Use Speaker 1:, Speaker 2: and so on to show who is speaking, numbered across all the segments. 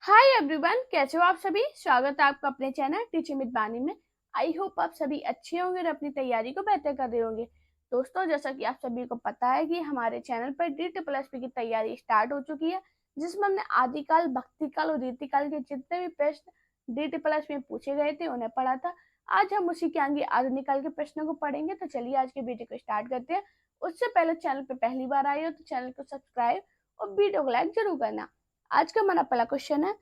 Speaker 1: Hi everyone, कैसे हो आप सभी। स्वागत है आपका अपने चैनल टीचर विद बानी में। आई होप आप सभी अच्छे होंगे और अपनी तैयारी को बेहतर कर रहे होंगे। दोस्तों, जैसा कि आप सभी को पता है कि हमारे चैनल पर DSSP की तैयारी स्टार्ट हो चुकी है, जिसमें हमने आदिकाल, भक्तिकाल और रीतिकाल के जितने भी प्रश्न DSSP में पूछे गए थे उन्हें पढ़ा था। आज हम उसी के आगे आधुनिक काल के प्रश्नों को पढ़ेंगे। तो चलिए आज के वीडियो को स्टार्ट करते हैं। उससे पहले चैनल पर पहली बार आए हो तो चैनल को सब्सक्राइब और वीडियो को लाइक जरूर करना। आज का हमारा पहला क्वेश्चन है,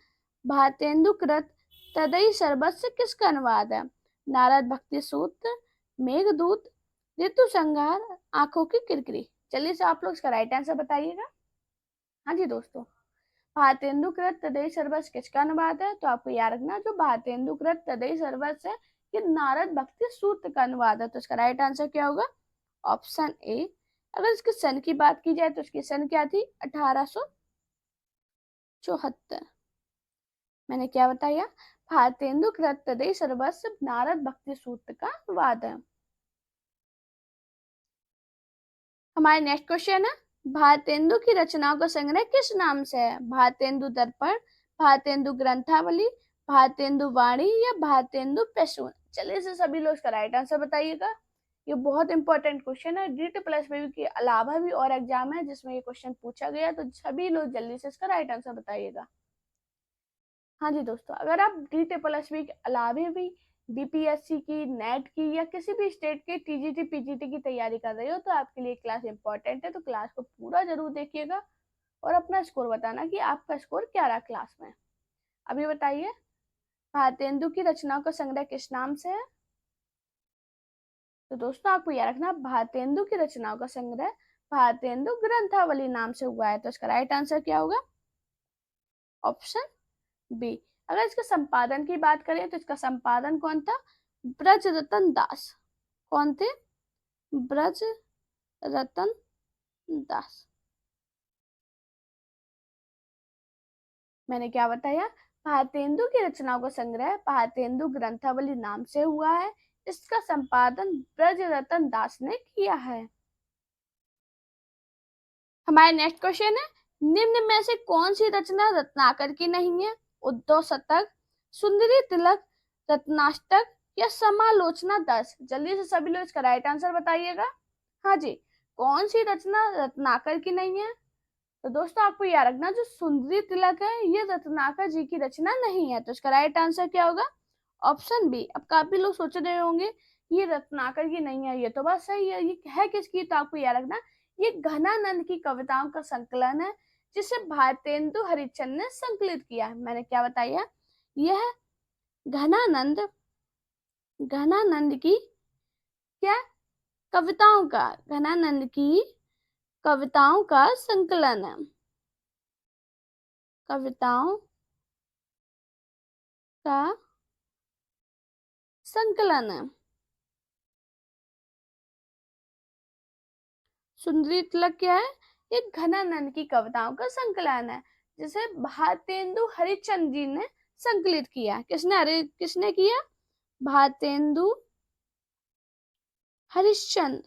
Speaker 1: भारतेंदु कृत तदई सर्वस्व किसका अनुवाद है। नारद भक्ति सूत्र, मेघदूत, ऋतु संहार, आंखों की किरकिरी। चलिए से आप लोग इसका राइट आंसर बताइएगा। हाँ जी दोस्तों, भारतेंदु कृत तदई सर्वस्व किसका अनुवाद है। तो आपको याद रखना, जो भारतेंदु कृत तदई सर्वस्व है ये नारद भक्ति सूत्र का अनुवाद है। तो इसका राइट आंसर क्या होगा? Option A. अगर इसके सन की बात की जाए तो इसकी सन क्या थी? 1874। मैंने क्या बताया? भारतेंदु कृत तदई सर्वस्व नारद भक्ति सूत्र का अनुवाद है। हमारे नेक्स्ट क्वेश्चन है, भारतेंदु की रचनाओं का संग्रह किस नाम से है। भारतेंदु दर्पण, भारतेंदु ग्रंथावली, भारतेंदु वाणी या भारतेंदु प्रसून। चलिए से सभी लोग इसका राइट आंसर बताइएगा। ये बहुत इंपॉर्टेंट क्वेश्चन है। DSSP के अलावा भी और एग्जाम है जिसमें ये क्वेश्चन पूछा गया, तो सभी लोग जल्दी से इसका राइट आंसर बताइएगा। हाँ जी दोस्तों, अगर आप DSSP के अलावा भी BPSC की, नेट की या किसी भी स्टेट के TGT PGT की तैयारी कर रहे हो तो आपके लिए क्लास इंपॉर्टेंट है। तो क्लास को पूरा जरूर देखिएगा और अपना स्कोर बताना कि आपका स्कोर क्या रहा क्लास में। अभी बताइए, भारतेंदु की रचनाओं का संग्रह किस नाम से है। तो दोस्तों आपको याद रखना, भारतेंदु की रचनाओं का संग्रह भारतेंदु ग्रंथावली नाम से हुआ है। तो इसका राइट आंसर क्या होगा? Option B. अगर इसके संपादन की बात करें तो इसका संपादन कौन था? ब्रज रतन दास। कौन थे? ब्रज रतन दास। मैंने क्या बताया? भारतेंदु की रचनाओं का संग्रह भारतेंदु ग्रंथावली नाम से हुआ है। इसका संपादन ब्रज रतन दास ने किया है। हमारे नेक्स्ट क्वेश्चन है, निम्न में से कौन सी रचना रत्नाकर की नहीं है। उद्धव शतक, सुंदरी तिलक, रत्नाष्टक या समालोचना 10। जल्दी से सभी लोग इसका राइट आंसर बताइएगा। हाँ जी, कौन सी रचना रत्नाकर की नहीं है। तो दोस्तों आपको याद रखना, जो सुंदरी तिलक है ये रत्नाकर जी की रचना नहीं है। तो इसका राइट आंसर क्या होगा? Option B. अब काफी लोग सोच रहे होंगे ये रत्नाकर की नहीं है, ये तो बात सही है, ये है किसकी। तो आपको याद रखना, ये घनानंद की कविताओं का संकलन है जिसे भारतेंदु हरिश्चंद्र ने संकलित किया है। मैंने क्या बताया? यह घनानंद घनानंद की क्या कविताओं का घनानंद की कविताओं का संकलन है। कविताओं का संकलन है। सुंदरी तिलक क्या है? ये घनानंद की कविताओं का संकलन है जिसे भारतेंदु हरिश्चंद्र जी ने संकलित किया। किसने किया? भारतेंदु हरिश्चंद्र।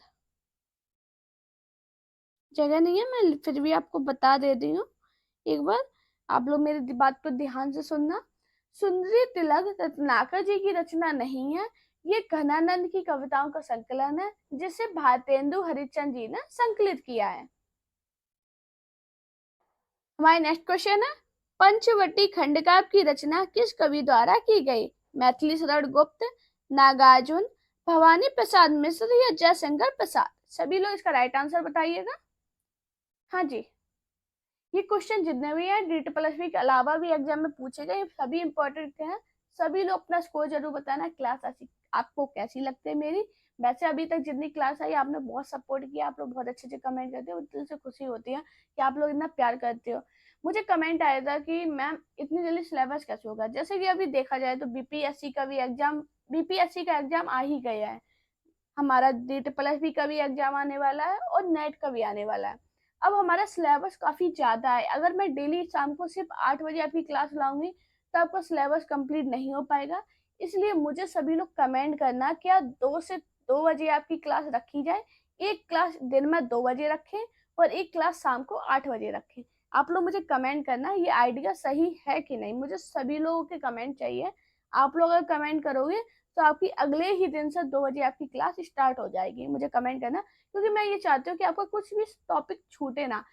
Speaker 1: जगह नहीं है, मैं फिर भी आपको बता देती हूँ एक बार। आप लोग मेरी बात को ध्यान से सुनना। सुंदरी तिलक रत्नाकर जी की रचना नहीं है, ये घनानंद की कविताओं का संकलन है जिसे भारतेंदु हरिश्चंद्र जी ने संकलित किया है। हमारी नेक्स्ट क्वेश्चन है, पंचवटी खंडकाव्य की रचना किस कवि द्वारा की गई। मैथिली शरण गुप्त, नागार्जुन, भवानी प्रसाद मिश्र या जयशंकर प्रसाद। सभी लोग इसका राइट आंसर बताइएगा। हाँ जी, ये क्वेश्चन जितने भी है DSSP के अलावा भी एग्जाम में पूछे गए, सभी इंपॉर्टेंट हैं। सभी लोग अपना स्कोर जरूर बताना। क्लास आपको कैसी लगती है मेरी। वैसे अभी तक जितनी क्लास आई आपने बहुत सपोर्ट किया, आप लोग बहुत अच्छे से कमेंट करते हो, दिल से खुशी होती है कि आप लोग इतना प्यार करते हो। मुझे कमेंट आया था कि मैम इतनी जल्दी सिलेबस कैसे होगा। जैसे कि अभी देखा जाए तो BPSC का भी एग्जाम BPSC का एग्जाम आ ही गया है, हमारा DSSP का भी एग्जाम आने वाला है और नेट का भी आने वाला है। अब हमारा सिलेबस काफी ज्यादा है। अगर मैं डेली शाम को सिर्फ 8 बजे आपकी क्लास लाऊंगी तो आपका सिलेबस कंप्लीट नहीं हो पाएगा। इसलिए मुझे सभी लोग कमेंट करना, क्या 2 से 2 बजे आपकी क्लास रखी जाए। एक क्लास दिन में 2 बजे रखें और एक क्लास शाम को 8 बजे रखें। आप लोग मुझे कमेंट करना ये आइडिया सही है कि नहीं, मुझे सभी लोगों के कमेंट चाहिए। आप लोग अगर कमेंट करोगे तो आपकी अगले ही दिन से 2 बजे आपकी क्लास स्टार्ट हो जाएगी। मुझे कमेंट करना, क्योंकि मैं ये चाहती हूँ कि आपका कुछ भी टॉपिक छूटे ना।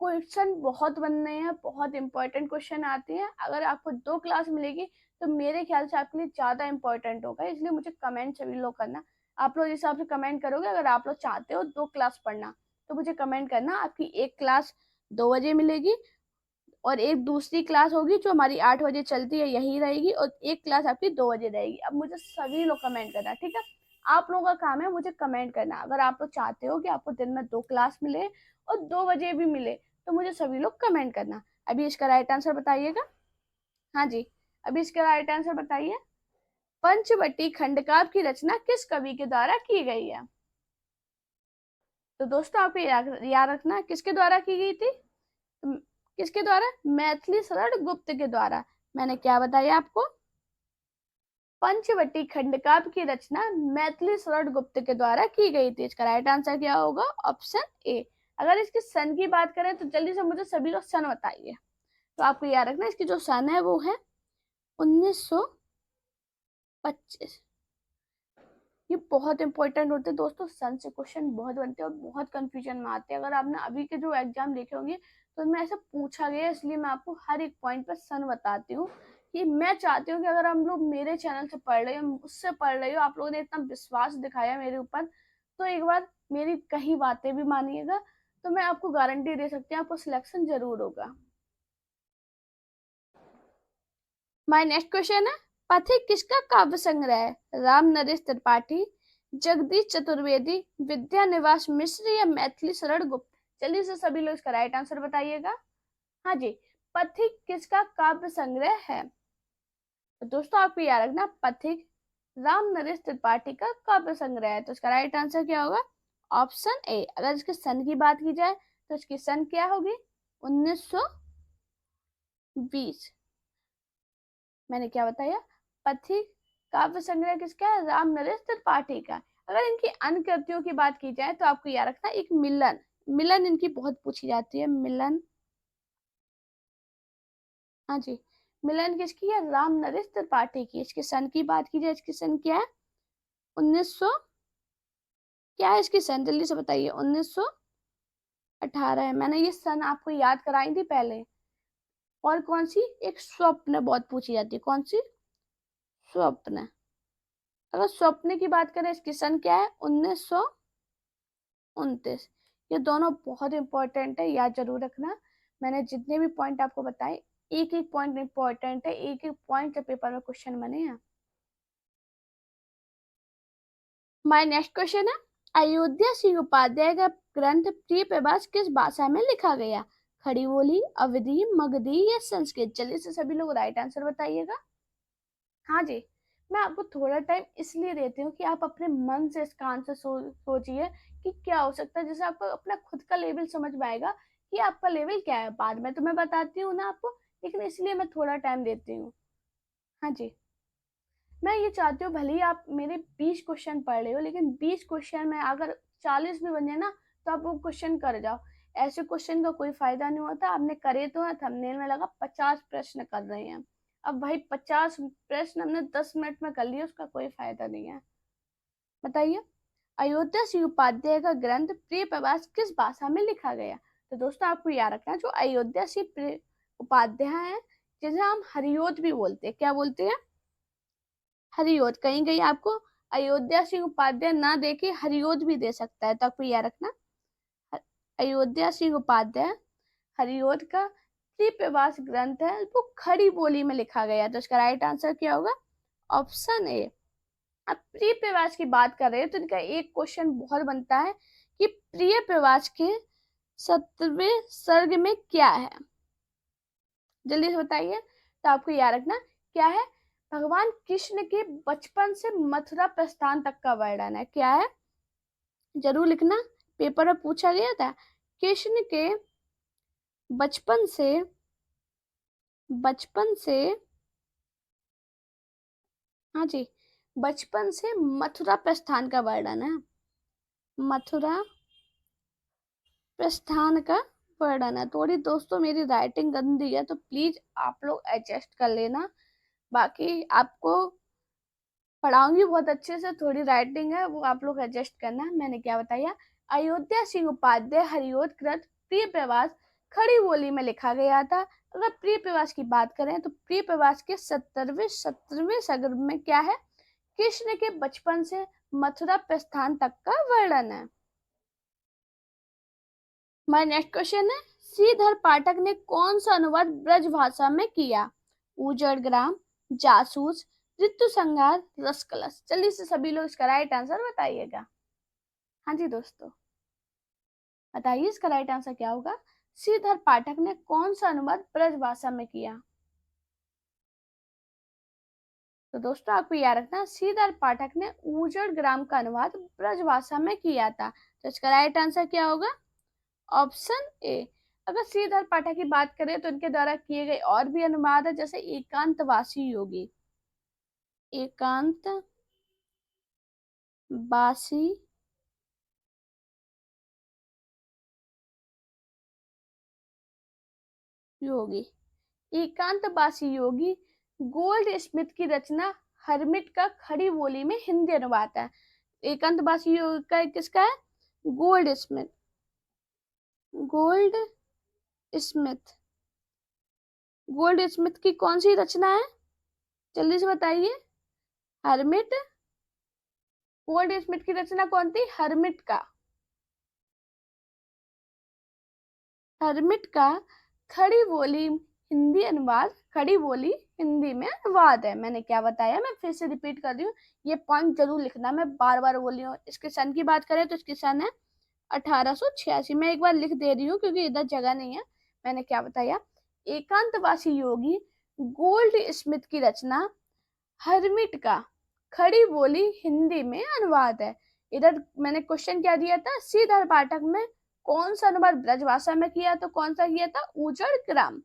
Speaker 1: क्वेश्चन बहुत बनने हैं, बहुत इंपॉर्टेंट क्वेश्चन आते हैं। अगर आपको 2 क्लास मिलेगी तो मेरे ख्याल से आपके लिए ज़्यादा इंपॉर्टेंट होगा, इसलिए मुझे कमेंट सभी लोग करना। आप लोग जिस हिसाब से कमेंट करोगे, अगर आप लोग चाहते हो 2 क्लास पढ़ना तो मुझे कमेंट करना। आपकी एक क्लास 2 बजे मिलेगी और एक दूसरी क्लास होगी जो हमारी 8 बजे चलती है, यही रहेगी, और एक क्लास आपकी 2 बजे रहेगी। अब मुझे सभी लोग कमेंट करना, ठीक है। आप लोगों का काम है मुझे कमेंट करना। अगर आप लोग चाहते हो कि आपको दिन में 2 क्लास मिले और 2 बजे भी मिले तो मुझे सभी लोग कमेंट करना। अभी इसका राइट आंसर बताइएगा। हाँ जी, अभी इसका राइट आंसर बताइए। पंचवटी खंडकाव्य की रचना किस कवि के द्वारा की गई है? तो दोस्तों आपको याद रखना किसके द्वारा की गई थी। किसके द्वारा? मैथिली शरण गुप्त के द्वारा। मैंने क्या बताया आपको? पंचवटी खंडकाव्य की रचना मैथिली शरण गुप्त के द्वारा की गई थी। इसका राइट आंसर क्या होगा? Option A. अगर इसके सन की बात करें तो जल्दी से मुझे सभी लोग सन बताइए। तो आपको याद रखना इसकी जो सन है वो है 1925। ये बहुत इंपॉर्टेंट होते हैं दोस्तों, सन से क्वेश्चन बहुत बनते हैं और बहुत कंफ्यूजन में आते हैं। अगर आपने अभी के जो एग्जाम देखे होंगे तो उनमें ऐसा पूछा गया, इसलिए मैं आपको हर एक पॉइंट पर सन बताती हूँ कि मैं चाहती हूँ कि अगर हम लोग मेरे चैनल से पढ़ रहे हो, उससे पढ़ रहे हो, आप लोगों ने इतना विश्वास दिखाया मेरे ऊपर, तो एक बार मेरी कही बातें भी मानिएगा। तो मैं आपको गारंटी दे सकती हूँ आपको सिलेक्शन जरूर होगा। माय नेक्स्ट क्वेश्चन है, पथिक किसका काव्य संग्रह है? राम नरेश त्रिपाठी, जगदीश चतुर्वेदी, विद्यानिवास मिश्र या मैथिली शरण गुप्त? जल्दी से सभी लोग इसका राइट आंसर बताइएगा। हाँ जी, पथिक किसका काव्य संग्रह है? तो दोस्तों आपको याद रखना, पथिक राम नरेश त्रिपाठी का काव्य संग्रह है। तो इसका राइट आंसर क्या होगा? Option A. अगर इसके सन की बात की जाए तो इसकी सन क्या होगी? 1920। मैंने क्या बताया? पथिक काव्य संग्रह किसका है? राम नरेश त्रिपाठी का। अगर इनकी अन्य कृतियों की बात की जाए तो आपको याद रखना एक मिलन, मिलन इनकी बहुत पूछी जाती है, मिलन। हाँ जी, मिलन किसकी है? राम नरेश त्रिपाठी की। इसके सन की बात की जाए, इसकी सन क्या है? 1900, क्या है इसकी सन? जल्दी से बताइए। 1918 है। मैंने ये सन आपको याद कराई थी पहले। और कौन सी? एक स्वप्न बहुत पूछी जाती है। कौन सी? स्वप्न। अगर स्वप्न की बात करें, इसकी सन क्या है? 1929। ये दोनों बहुत इंपॉर्टेंट है, याद जरूर रखना। मैंने जितने भी पॉइंट आपको बताए, एक एक पॉइंट इंपॉर्टेंट है, एक एक पॉइंट से पेपर में क्वेश्चन बने हैं। माय नेक्स्ट क्वेश्चन है, अयोध्या सिंह उपाध्याय का ग्रंथ प्रिय प्रवास किस भाषा में लिखा गया? खड़ी बोली, अवधी, मगधी या संस्कृत? जल्दी से सभी लोग राइट आंसर बताइएगा। हाँ जी, मैं आपको थोड़ा टाइम इसलिए देती हूँ कि आप अपने मन से इसका आंसर सोचिए कि क्या हो सकता है, जैसे आपको अपना खुद का लेवल समझ में आएगा कि आपका लेवल क्या है। बाद में तो मैं बताती हूँ ना आपको, लेकिन इसलिए मैं थोड़ा टाइम देती हूँ। हाँ जी, मैं ये चाहती हूँ भले ही आप मेरे 20 क्वेश्चन पढ़ रहे हो, लेकिन 20 क्वेश्चन में अगर 40 भी बन जाए ना तो आप वो क्वेश्चन कर जाओ। ऐसे क्वेश्चन का कोई फायदा नहीं होता। आपने करे तो है, थंबनेल में लगा 50 प्रश्न कर रहे हैं। अब भाई 50 प्रश्न हमने 10 मिनट में कर लिए, उसका कोई फायदा नहीं है। बताइए, अयोध्या सिंह उपाध्याय का ग्रंथ प्रिय प्रवास किस भाषा में लिखा गया? तो दोस्तों आपको याद रखना, जो अयोध्या सिंह उपाध्याय है, जिसे हम हरिओद भी बोलते हैं। क्या बोलते हैं? हरिओद। कहीं कहीं आपको अयोध्या सिंह उपाध्याय ना देके हरिओद भी दे सकता है, तो आपको याद रखना अयोध्या सिंह उपाध्याय हरिओद का प्रिय प्रवास ग्रंथ है, वो खड़ी बोली में लिखा गया। तो इसका राइट आंसर क्या होगा? Option A. अब प्रिय प्रवास की बात कर रहे हैं तो इनका एक क्वेश्चन बहुत बनता है कि प्रिय प्रवास के 17वें सर्ग में क्या है? जल्दी से बताइए। तो आपको याद रखना क्या है? भगवान कृष्ण के बचपन से मथुरा प्रस्थान तक का वर्णन है। क्या है? जरूर लिखना, पेपर में पूछा गया था। कृष्ण के बचपन से, बचपन से, हाँ जी, बचपन से मथुरा प्रस्थान का वर्णन है। मथुरा प्रस्थान का वर्णन है। थोड़ी दोस्तों मेरी राइटिंग गंदी है तो प्लीज आप लोग एडजस्ट कर लेना। बाकी आपको पढ़ाऊंगी बहुत अच्छे से, थोड़ी राइटिंग है वो आप लोग एडजस्ट करना। मैंने क्या बताया, अयोध्या सिंह उपाध्याय हरिओद कृत प्रिय प्रवास खड़ी बोली में लिखा गया था। अगर प्रिय प्रवास की बात करें तो प्रिय प्रवास के 17वें सर्ग में क्या है, कृष्ण के बचपन से मथुरा प्रस्थान तक का वर्णन है। माय नेक्स्ट क्वेश्चन है, श्रीधर पाठक ने कौन सा अनुवाद ब्रज भाषा में किया, उजड़ ग्राम, जासूस, ऋतु संहार, रसकलश। जल्दी से सभी लोग इसका राइट आंसर बताइएगा। हाँ जी दोस्तों, बताइए इसका राइट आंसर क्या होगा। श्रीधर पाठक ने कौन सा अनुवाद ब्रज भाषा में किया। तो दोस्तों आपको याद रखना, श्रीधर पाठक ने उजड़ ग्राम का अनुवाद ब्रज भाषा में किया था। तो इसका राइट आंसर क्या होगा, ऑप्शन ए। अगर श्रीधर पाठक की बात करें तो इनके द्वारा किए गए और भी अनुवाद है, जैसे एकांतवासी योगी, एकांतवासी योगी, एकांतवासी योगी गोल्ड स्मिथ की रचना हरमिट का खड़ी बोली में हिंदी अनुवाद है। एकांतवासी योगी का किसका है, gold Smith, gold Smith, gold Smith की कौन सी रचना है, जल्दी से बताइए। हरमिट, गोल्ड स्मिथ की रचना कौन थी, हरमिट का, हरमिट का खड़ी बोली हिंदी अनुवाद, खड़ी बोली हिंदी में अनुवाद है। मैंने क्या बताया, मैं फिर से रिपीट कर रही हूँ, ये पॉइंट जरूर लिखना, मैं बार बार बोली हूँ। इसके सन की बात करें तो इसकी सन है 1886। मैं एक बार लिख दे रही हूँ क्योंकि इधर जगह नहीं है। मैंने क्या बताया, एकांतवासी योगी गोल्ड स्मिथ की रचना हरमिट का खड़ी बोली हिंदी में अनुवाद है। इधर मैंने क्वेश्चन क्या दिया था, श्रीधर पाठक में कौन सा अनुवाद ब्रजभाषा में किया, तो कौन सा किया था, उजड़ ग्राम।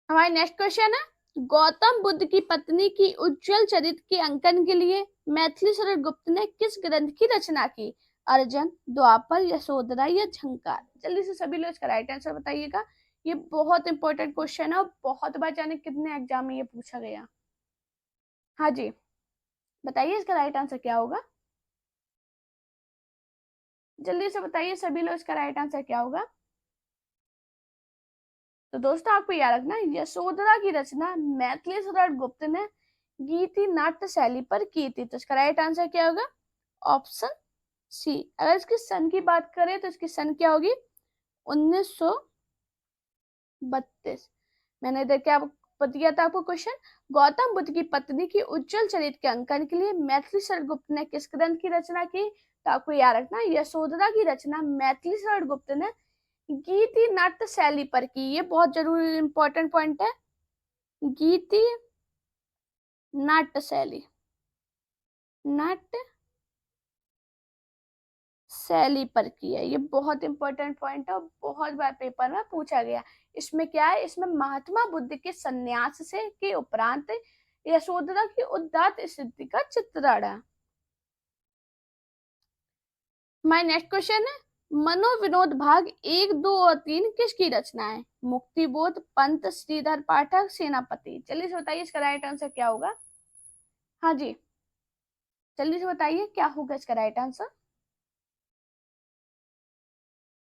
Speaker 1: हमारी नेक्स्ट क्वेश्चन है, गौतम बुद्ध की पत्नी की उज्जवल चरित्र के अंकन के लिए मैथिली शरद गुप्त ने किस ग्रंथ की रचना की, अर्जन, द्वापर, यशोधरा या झंकार। जल्दी से सभी लोग इसका राइट आंसर बताइएगा। ये बहुत इंपॉर्टेंट क्वेश्चन है और बहुत बार जाने कितने एग्जाम में ये पूछा गया। हाँ जी, बताइए इसका राइट आंसर क्या होगा, जल्दी से बताइए सभी लोग इसका राइट आंसर क्या होगा। तो दोस्तों आपको याद रखना, यशोधरा की रचना मैथिली शरद गुप्त ने गीति नाट्य शैली पर की थी। तो इसका राइट आंसर क्या होगा, ऑप्शन सी। अगर इसकी सन की बात करें तो इसकी सन क्या होगी, 1932। मैंने इधर क्या दिया था आपको क्वेश्चन, गौतम बुद्ध की पत्नी की उज्जवल चरित्र के अंकन के लिए मैथिली शरद गुप्त ने किस ग्रंथ की रचना की। तो आपको याद रखना, यशोधरा की रचना मैथिली शरद गुप्त ने गीति नाट्य शैली पर की। ये बहुत जरूरी इंपॉर्टेंट पॉइंट है, गीति नाट्य शैली, नाट्य शैली पर की है। ये बहुत इंपॉर्टेंट पॉइंट है और बहुत बार पेपर में पूछा गया। इसमें क्या है, इसमें महात्मा बुद्ध के संन्यास से के उपरांत यशोधरा की उदात्त स्थिति का चित्रण है। माय नेक्स्ट क्वेश्चन है, मनोविनोद भाग 1, 2 और 3 किसकी रचना है, मुक्तिबोध, पंत, श्रीधर पाठक, सेनापति। जल्दी से बताइए इसका राइट आंसर क्या होगा। हाँ जी, जल्दी से बताइए क्या होगा इसका राइट आंसर।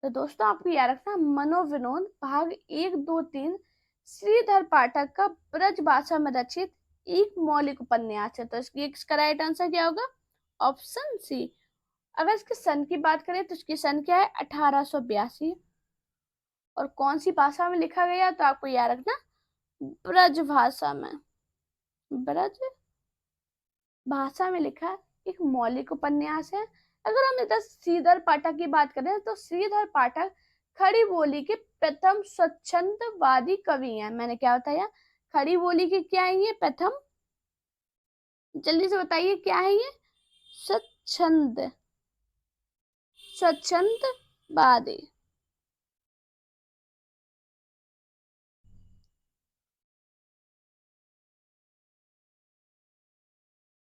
Speaker 1: तो दोस्तों आपको याद रखना, मनोविनोद भाग 1, 2, 3 श्रीधर पाठक का ब्रज भाषा में रचित एक मौलिक उपन्यास है। तो इसका राइट आंसर क्या होगा, ऑप्शन सी। अगर इसके सन की बात करें तो इसकी सन क्या है, 1882। और कौन सी भाषा में लिखा गया, तो आपको याद रखना, ब्रज भाषा में, ब्रज भाषा में लिखा एक मौलिक उपन्यास है। अगर हम इधर श्रीधर पाठक की बात करें तो श्रीधर पाठक खड़ी बोली के प्रथम स्वच्छंदवादी कवि हैं। मैंने क्या बताया, खड़ी बोली के क्या है ये, प्रथम, जल्दी से बताइए क्या है ये, स्वच्छंद, स्वच्छंदवादी,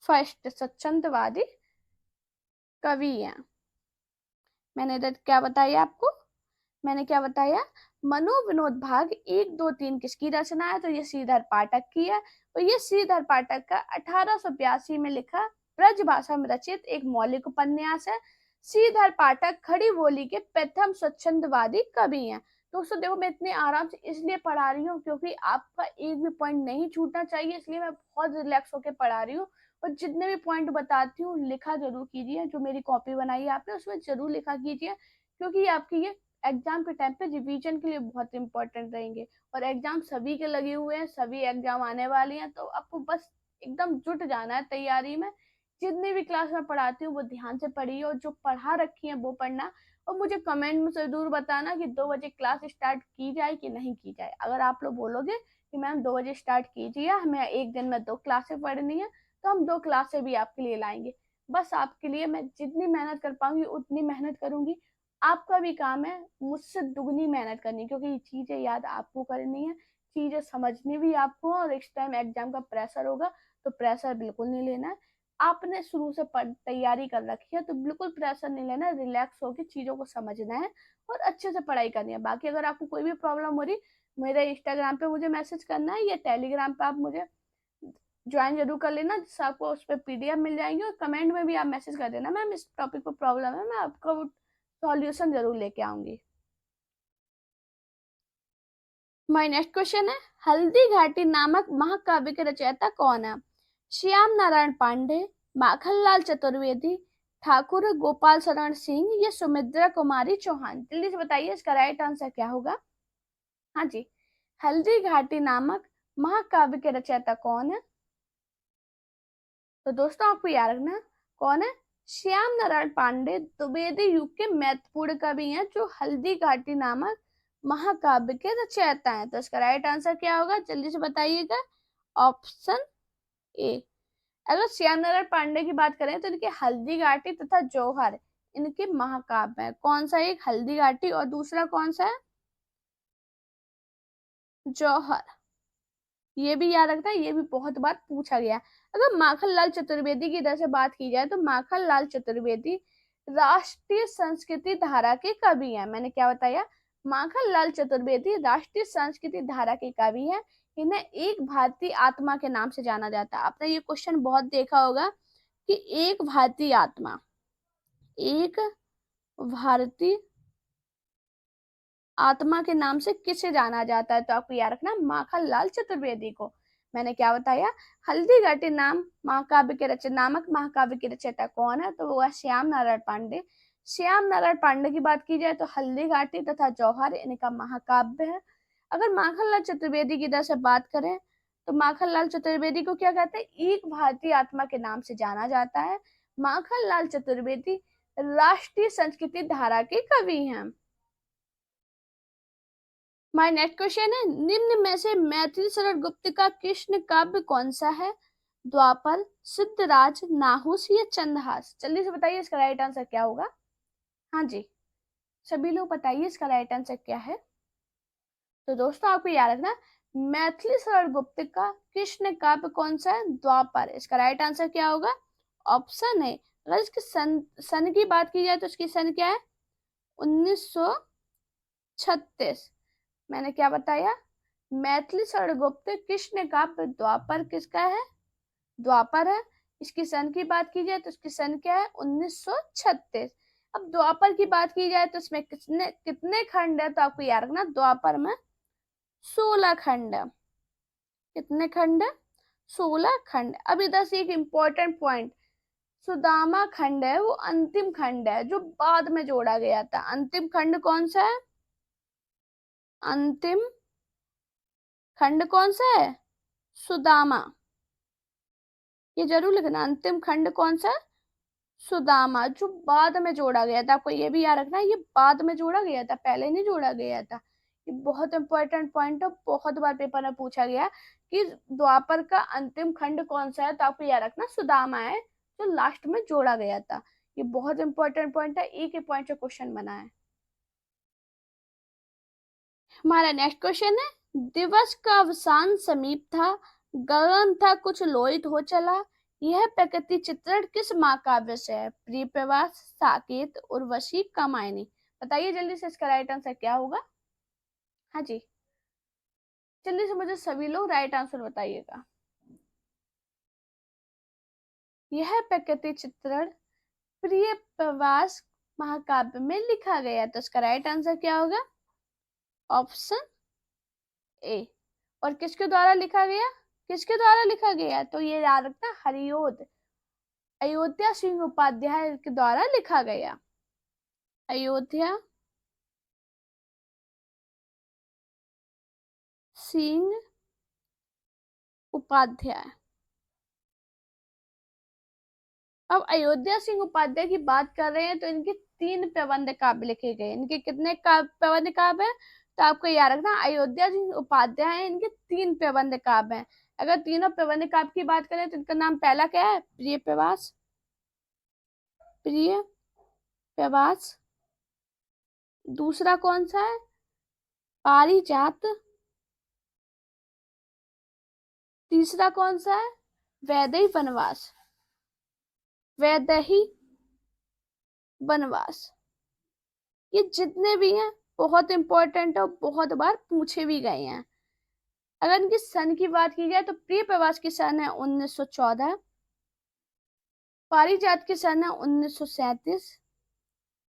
Speaker 1: फर्स्ट स्वच्छंदवादी कवि हैं। मैंने इधर क्या बताया आपको, मैंने क्या बताया, मनोविनोद भाग 1, 2, 3 किसकी रचना है, तो ये श्रीधर पाठक की है। और ये श्रीधर पाठक का 1882 में लिखा ब्रज भाषा में रचित एक मौलिक उपन्यास है। श्रीधर पाठक खड़ी बोली के प्रथम स्वच्छंदवादी कवि हैं। दोस्तों देखो, मैं इतने आराम से इसलिए पढ़ा रही हूँ क्योंकि आपका एक भी पॉइंट नहीं छूटना चाहिए, इसलिए मैं बहुत रिलैक्स होकर पढ़ा रही हूँ। और जितने भी पॉइंट बताती हूँ लिखा जरूर कीजिए, जो मेरी कॉपी बनाई है आपने उसमें जरूर लिखा कीजिए, क्योंकि आपकी ये एग्जाम के टाइम पे रिवीजन के लिए बहुत इंपॉर्टेंट रहेंगे। और एग्जाम सभी के लगे हुए हैं, सभी एग्जाम आने वाली हैं, तो आपको बस एकदम जुट जाना है तैयारी में। जितनी भी क्लास में पढ़ाती हूँ वो ध्यान से पढ़िए, और जो पढ़ा रखी है वो पढ़ना। और मुझे कमेंट में जरूर बताना कि 2 बजे क्लास स्टार्ट की जाए कि नहीं की जाए। अगर आप लोग बोलोगे कि मैम 2 बजे स्टार्ट कीजिए, हमें एक दिन में 2 क्लासें पढ़नी है, तो हम 2 क्लासें भी आपके लिए लाएंगे। बस आपके लिए मैं जितनी मेहनत कर पाऊंगी उतनी मेहनत करूंगी। आपका भी काम है मुझसे दुगनी मेहनत करनी, क्योंकि ये चीजें याद आपको करनी है, चीजें समझनी भी आपको। और इस टाइम एग्जाम का प्रेशर होगा तो प्रेशर बिल्कुल नहीं लेना है। आपने शुरू से तैयारी कर रखी है तो बिल्कुल प्रेशर नहीं लेना है, रिलैक्स होकर चीजों को समझना है और अच्छे से पढ़ाई करनी है। बाकी अगर आपको कोई भी प्रॉब्लम हो रही, मेरे इंस्टाग्राम पे मुझे मैसेज करना है या टेलीग्राम पे आप मुझे ज्वाइन जरूर कर लेना, जिससे आपको उस पर पीडीएफ मिल जाएंगे। और कमेंट में भी आप मैसेज कर देना, मैम इस टॉपिक पर प्रॉब्लम है, मैं आपको सॉल्यूशन जरूर लेके आऊंगी। माय नेक्स्ट क्वेश्चन है, हल्दी घाटी नामक महाकाव्य के रचयिता कौन है? श्याम नारायण पांडे, माखनलाल चतुर्वेदी, ठाकुर गोपाल शरण सिंह या सुमित्रा कुमारी चौहान? जल्दी से बताइए इसका राइट आंसर क्या होगा। हाँ जी, हल्दी घाटी नामक महाकाव्य के रचयिता कौन है? तो दोस्तों आपको याद रखना कौन है, श्याम नारायण पांडे द्विवेदी युग के महत्वपूर्ण कवि हैं, जो हल्दी घाटी नामक महाकाव्य के रचयिता हैं। तो इसका राइट आंसर क्या होगा, जल्दी से बताइएगा। Option A. अगर श्याम नारायण पांडे की बात करें तो इनके हल्दी घाटी तथा जौहर इनके महाकाव्य है। कौन सा, एक हल्दी घाटी और दूसरा कौन सा है, जौहर। ये भी याद रखना, ये भी बहुत बार पूछा गया। अगर माखनलाल चतुर्वेदी की इधर से बात की जाए तो माखनलाल चतुर्वेदी राष्ट्रीय संस्कृति धारा के कवि हैं। मैंने क्या बताया, माखनलाल चतुर्वेदी राष्ट्रीय संस्कृति धारा के कवि हैं। इन्हें एक भारतीय आत्मा के नाम से जाना जाता है। आपने ये क्वेश्चन बहुत देखा होगा कि एक भारतीय आत्मा, एक भारतीय आत्मा के नाम से किसे जाना जाता है, तो आपको याद रखना माखनलाल चतुर्वेदी को। मैंने क्या बताया, हल्दी घाटी नाम महाकाव्य के रचय नामक महाकाव्य के रचयिता कौन है, तो वो है श्याम नारायण पांडे। श्याम नारायण पांडे की बात की जाए तो हल्दी घाटी तथा जौहर इनका महाकाव्य है। अगर माखनलाल चतुर्वेदी की तरह से बात करें तो माखनलाल चतुर्वेदी को क्या कहते हैं, एक भारतीय आत्मा के नाम से जाना जाता है। माखनलाल चतुर्वेदी राष्ट्रीय संस्कृति धारा के कवि हैं। माय नेक्स्ट क्वेश्चन है, निम्न में से मैथिली शरण गुप्त का कृष्ण काव्य कौन सा है? द्वापर, सिद्धराज, नाहुस या चंद्रहास? जल्दी से बताइए इसका राइट आंसर क्या होगा। हाँ जी, सभी लोग बताइए इसका राइट आंसर क्या है। तो दोस्तों आपको याद रखना, मैथिली शरण गुप्त का कृष्ण काव्य कौन सा है? द्वापर। इसका राइट आंसर क्या होगा, ऑप्शन है। अगर इसके सन की बात की जाए तो इसकी सन क्या है, 1936। मैंने क्या बताया, मैथिली शरण गुप्त कृष्ण काव्य द्वापर किसका है, द्वापर है। इसकी सन की बात की जाए तो इसकी सन क्या है, 1936। अब द्वापर की बात की जाए तो इसमें कितने कितने खंड है, तो आपको याद रखना द्वापर में 16 खंड है। कितने खंड है, 16 खंड। अब इधर से एक इंपॉर्टेंट पॉइंट, सुदामा खंड है वो अंतिम खंड है जो बाद में जोड़ा गया था। अंतिम खंड कौन सा है, अंतिम खंड कौन सा है, सुदामा। ये जरूर लिखना, अंतिम खंड कौन सा है, सुदामा, जो बाद में जोड़ा गया था। आपको ये भी याद रखना, ये बाद में जोड़ा गया था, पहले नहीं जोड़ा गया था। ये बहुत इंपॉर्टेंट पॉइंट है, बहुत बार पेपर में पूछा गया कि द्वापर का अंतिम खंड कौन सा है, तो आपको याद रखना सुदामा है, जो लास्ट में जोड़ा गया था। ये बहुत इंपॉर्टेंट पॉइंट है, एक ही पॉइंट से क्वेश्चन बना है। हमारा नेक्स्ट क्वेश्चन है, दिवस का अवसान समीप था, गगन था कुछ लोहित हो चला, यह प्रकृति चित्रण किस महाकाव्य से है? प्रिय प्रवास, साकेत, उर्वशी, कामायनी। बताइए जल्दी से इसका राइट आंसर क्या होगा। हाँ जी, जल्दी से मुझे सभी लोग राइट आंसर बताइएगा। यह प्रकृति चित्रण प्रिय प्रवास महाकाव्य में लिखा गया, तो इसका राइट आंसर क्या होगा? Option A. और किसके द्वारा लिखा गया? किसके द्वारा लिखा गया? तो ये याद रखना, हरिओद अयोध्या सिंह उपाध्याय के द्वारा लिखा गया। अयोध्या सिंह उपाध्याय। अब अयोध्या सिंह उपाध्याय की बात कर रहे हैं तो इनके 3 प्रबंध काव्य लिखे गए। इनके कितने प्रबंध काव्य है? तो आपको याद रखना, अयोध्या सिंह उपाध्याय है, इनके 3 प्रबंध काव्य हैं। अगर तीनों प्रबंध काव्य की बात करें तो इनका नाम पहला क्या है? प्रिय प्रवास। प्रिय प्रवास। दूसरा कौन सा है? पारिजात। तीसरा कौन सा है? वैदेही वनवास। वैदेही वनवास। ये जितने भी हैं बहुत इंपॉर्टेंट है और बहुत बार पूछे भी गए हैं। अगर इनकी सन की बात की जाए तो प्रिय प्रवास की सन है 1914, पारिजात की सन है 1937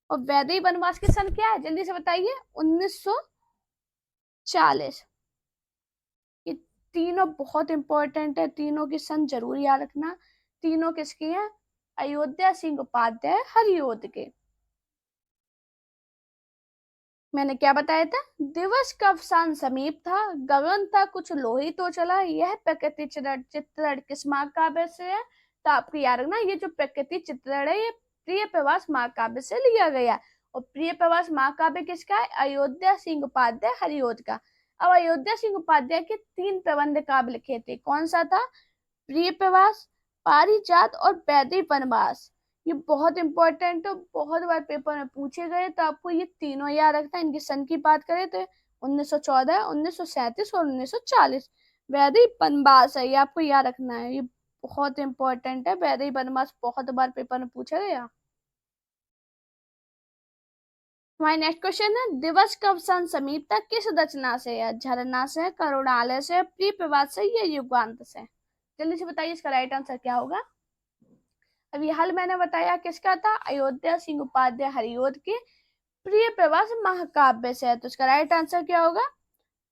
Speaker 1: और वैदेही वनवास की सन क्या है? जल्दी से बताइए। 1940। ये तीनों बहुत इंपॉर्टेंट है, तीनों की सन जरूर याद रखना। तीनों किसकी हैं? अयोध्या सिंह उपाध्याय हरिओद के। मैंने क्या बताया था? दिवस का अवसान समीप था, गगन था कुछ लोहित तो चला। यह प्रकृति चित्रण किस महाकाव्य से है? तो आपको याद रखना, ये जो प्रकृति चित्रण है ये प्रिय प्रवास महाकाव्य से लिया गया। और प्रिय प्रवास महाकाव्य किसका है? अयोध्या सिंह उपाध्याय हरिओद का। अब अयोध्या सिंह उपाध्याय के 3 प्रबंध काव्य लिखे थे, कौन सा था? प्रिय प्रवास, पारिजात और वैदेही वनवास। ये बहुत इंपॉर्टेंट है, बहुत बार पेपर में पूछे गए, तो आपको ये तीनों याद रखना है। इनकी सन की बात करें तो 1914, 1937 और 1940। वैदेही वनवास है, ये आपको याद रखना है, ये बहुत इंपॉर्टेंट है। वैदेही वनवास बहुत बार पेपर में पूछा गया। हमारा नेक्स्ट क्वेश्चन है, दिवस का अवसान समीप तक किस रचना से है? झरना से, करुणालय से, प्रिय प्रवास से या युगांत से? जल्दी से बताइए इसका राइट आंसर क्या होगा। अभी हाल मैंने बताया किसका था? अयोध्या सिंह उपाध्याय हरिओद के प्रिय प्रवास महाकाव्य से है, तो इसका राइट आंसर क्या होगा?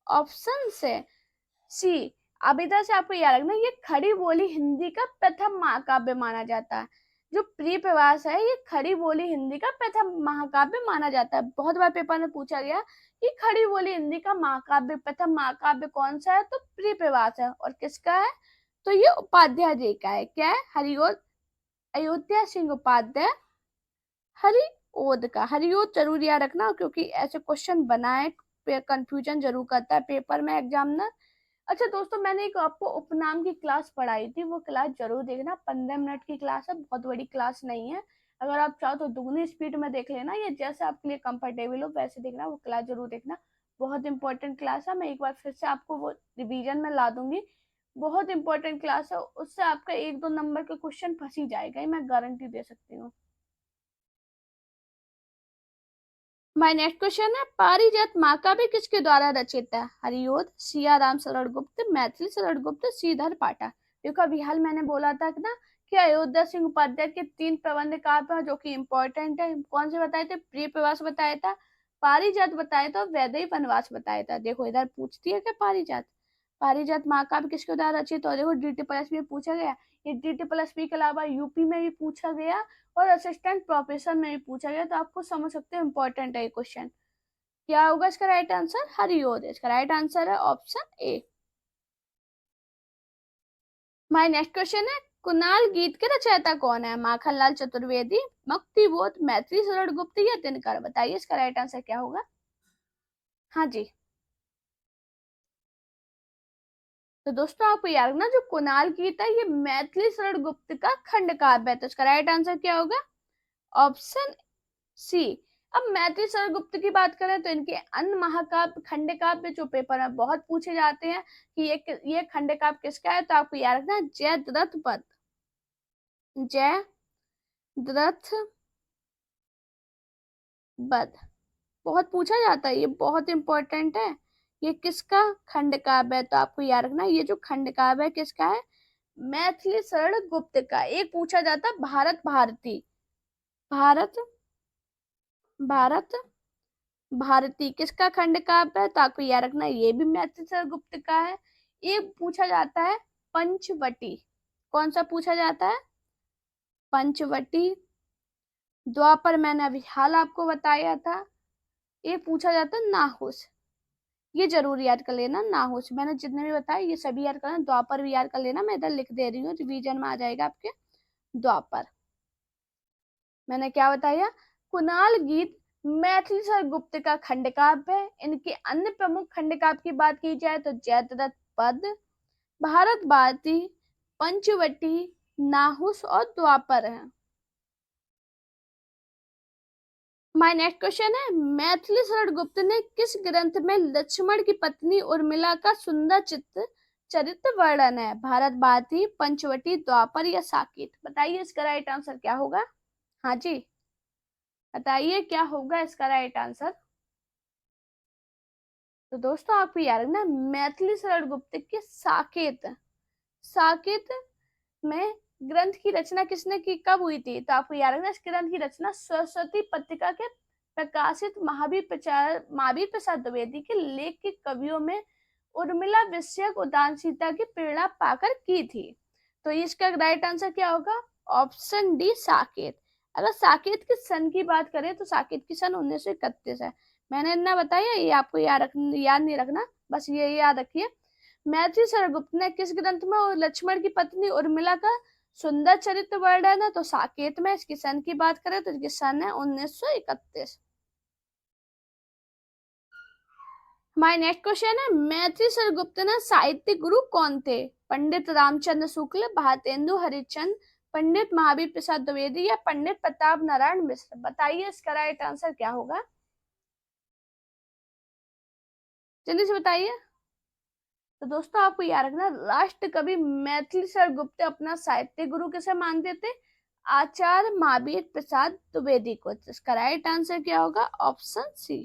Speaker 1: ऑप्शन से सी। अब इधर से आपको याद रखना, ये खड़ी बोली हिंदी का प्रथम महाकाव्य माना जाता है। जो प्रिय प्रवास है ये खड़ी बोली हिंदी का प्रथम महाकाव्य माना जाता है। बहुत बार पेपर में पूछा गया कि खड़ी बोली हिंदी का महाकाव्य प्रथम महाकाव्य कौन सा है? तो प्रिय प्रवास है। और किसका है? तो ये उपाध्याय जी का है। क्या है? हरिओद अयोध्या सिंह उपाध्याय हरिओद का। हरिओद जरूर याद रखना क्योंकि ऐसे क्वेश्चन बनाए, कंफ्यूजन जरूर करता है पेपर में एग्जामिनर। अच्छा दोस्तों, मैंने एक आपको उपनाम की क्लास पढ़ाई थी, वो क्लास जरूर देखना। 15 मिनट की क्लास है, बहुत बड़ी क्लास नहीं है। अगर आप चाहो तो दुगनी स्पीड में देख लेना, या जैसे आपके लिए कंफर्टेबल हो वैसे देखना। वो क्लास जरूर देखना, बहुत इंपॉर्टेंट क्लास है। मैं एक बार फिर से आपको वो रिवीजन में ला दूंगी। बहुत इंपॉर्टेंट क्लास है, उससे आपका 1-2 नंबर का क्वेश्चन फंस ही जाएगा, ये मैं गारंटी दे सकती हूँ। माय नेक्स्ट क्वेश्चन है, पारिजात महाकाव्य किसके द्वारा रचित है? हरिओद, सियाराम शरण गुप्त, मैथिली शरण गुप्त, श्रीधर पाठक। देखो अभी हाल मैंने बोला था ना कि अयोध्या सिंह उपाध्याय के 3 प्रबंध काव्य हैं जो कि इंपॉर्टेंट है। कौन से बताए थे? प्रिय प्रवास बताया था, पारिजात बताया था, वैदेही वनवास बताया था। देखो इधर पूछती है क्या पारिजात? पारिजात महाकाव्य किसके द्वारा रचित? और देखो DT+ में पूछा गया। ये DT+P के अलावा यूपी में भी पूछा गया और असिस्टेंट प्रोफेसर में भी पूछा गया, तो आपको समझ सकते हो इंपॉर्टेंट है ये क्वेश्चन। क्या होगा इसका राइट आंसर? हरिओद। इसका राइट आंसर है option A. My next question है, कुणाल गीत के रचयिता कौन है? माखनलाल चतुर्वेदी, मुक्तिबोध, मैथिली शरण गुप्त या दिनकर? बताइए इसका राइट आंसर क्या होगा। हाँ जी, तो दोस्तों आपको याद रखना, जो कुणाल गीत है ये मैथिली शरण गुप्त का खंड काव्य है, तो इसका राइट आंसर क्या होगा? Option C. अब मैथिली शरण गुप्त की बात करें तो इनके अन्य महाकाव्य खंड काव्य जो पेपर में बहुत पूछे जाते हैं कि ये खंड काव्य किसका है, तो आपको याद रखना जयद्रथ पद। जय द्रथ बद। बहुत पूछा जाता है, ये बहुत इंपॉर्टेंट है। ये किसका खंड काव्य है? तो आपको याद रखना ये जो खंड काव्य है किसका है? मैथिली शरण गुप्त का। एक पूछा जाता भारत भारती, भारत भारत भारती किसका खंड काव्य है? तो आपको याद रखना ये भी मैथिली शरण गुप्त का है। एक पूछा जाता है पंचवटी। कौन सा पूछा जाता है? पंचवटी। द्वापर मैंने अभी हाल आपको बताया था। ये पूछा जाता है नाहुस। ये जरूर याद कर लेना, नाहुस। मैंने जितने भी बताए ये सभी याद करना। द्वापर भी याद कर लेना, मैं इधर लिख दे रही हूँ, रिवीजन में आ जाएगा आपके। द्वापर मैंने क्या बताया? कुणाल गीत मैथिली शरण गुप्त का खंड काव्य है। इनके अन्य प्रमुख खंड काव्य की बात की जाए तो जयद्रथ पद, भारत भारती, पंचवटी, नाहुस और द्वापर है। माय नेक्स्ट क्वेश्चन है, मैथिली शरण गुप्त ने किस ग्रंथ में लक्ष्मण की पत्नी उर्मिला का सुंदर चरित्र वर्णन है? भारत भारती, पंचवटी, द्वापर या साकेत? बताइए इसका राइट आंसर क्या होगा? हाँ जी, बताइए क्या होगा इसका राइट आंसर? तो दोस्तों आपको याद रखना मैथिली शरण गुप्त के साकेत, साकेत में ग्रंथ की रचना किसने की, कब हुई थी? तो आपको याद रखना इस ग्रंथ की रचना सरस्वती पत्रिका के प्रकाशित महावीर प्रसाद द्विवेदी के लेख के कवियों में उर्मिला विषयक उदासीनता की प्रेरणा पाकर की थी। तो इसका राइट आंसर क्या होगा? Option D Saket. अगर साकेत के सन की बात करें तो साकेत की सन 1931 है। मैंने इतना बताया, ये आपको याद नहीं रखना, बस ये याद रखिए। मैथिली शरण गुप्त ने किस ग्रंथ में लक्ष्मण की पत्नी उर्मिला का सुंदर चरित्र वर्णन है? तो साकेत में। इसकी सन की बात करें तो इसकी सन है 1931। हमारे नेक्स्ट क्वेश्चन है, मैथिली शरण गुप्त ने साहित्य गुरु कौन थे? पंडित रामचंद्र शुक्ल, भारतेंदु हरिश्चंद्र, पंडित महावीर प्रसाद द्विवेदी या पंडित प्रताप नारायण मिश्र? बताइए इसका राइट आंसर क्या होगा? जल्दी से बताइए। तो दोस्तों आपको याद रखना राष्ट्र कवि मैथिली शरण गुप्त अपना साहित्य गुरु किसे मानते थे? आचार्य महावीर प्रसाद द्विवेदी को। इसका राइट आंसर क्या होगा? Option C.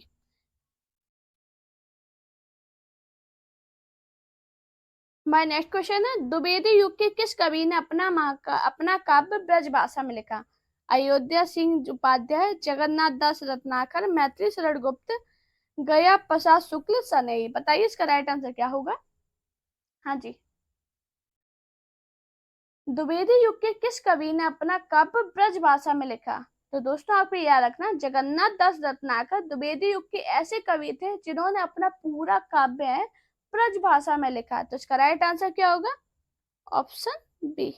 Speaker 1: हमारा नेक्स्ट क्वेश्चन है, द्विवेदी युग के किस कवि ने अपना काव्य ब्रज भाषा में लिखा? अयोध्या सिंह उपाध्याय, जगन्नाथ दास रत्नाकर, मैथिली शरण गुप्त, गया प्रसाद शुक्ल, सनेही? बताइए इसका राइट आंसर क्या होगा? हाँ जी, द्विवेदी युग के किस कवि ने अपना काव्य ब्रज भाषा में लिखा? तो दोस्तों आपको याद रखना जगन्नाथ दास रत्नाकर द्विवेदी युग के ऐसे कवि थे जिन्होंने अपना पूरा काव्य है ब्रज भाषा में लिखा। तो इसका राइट आंसर क्या होगा? Option B.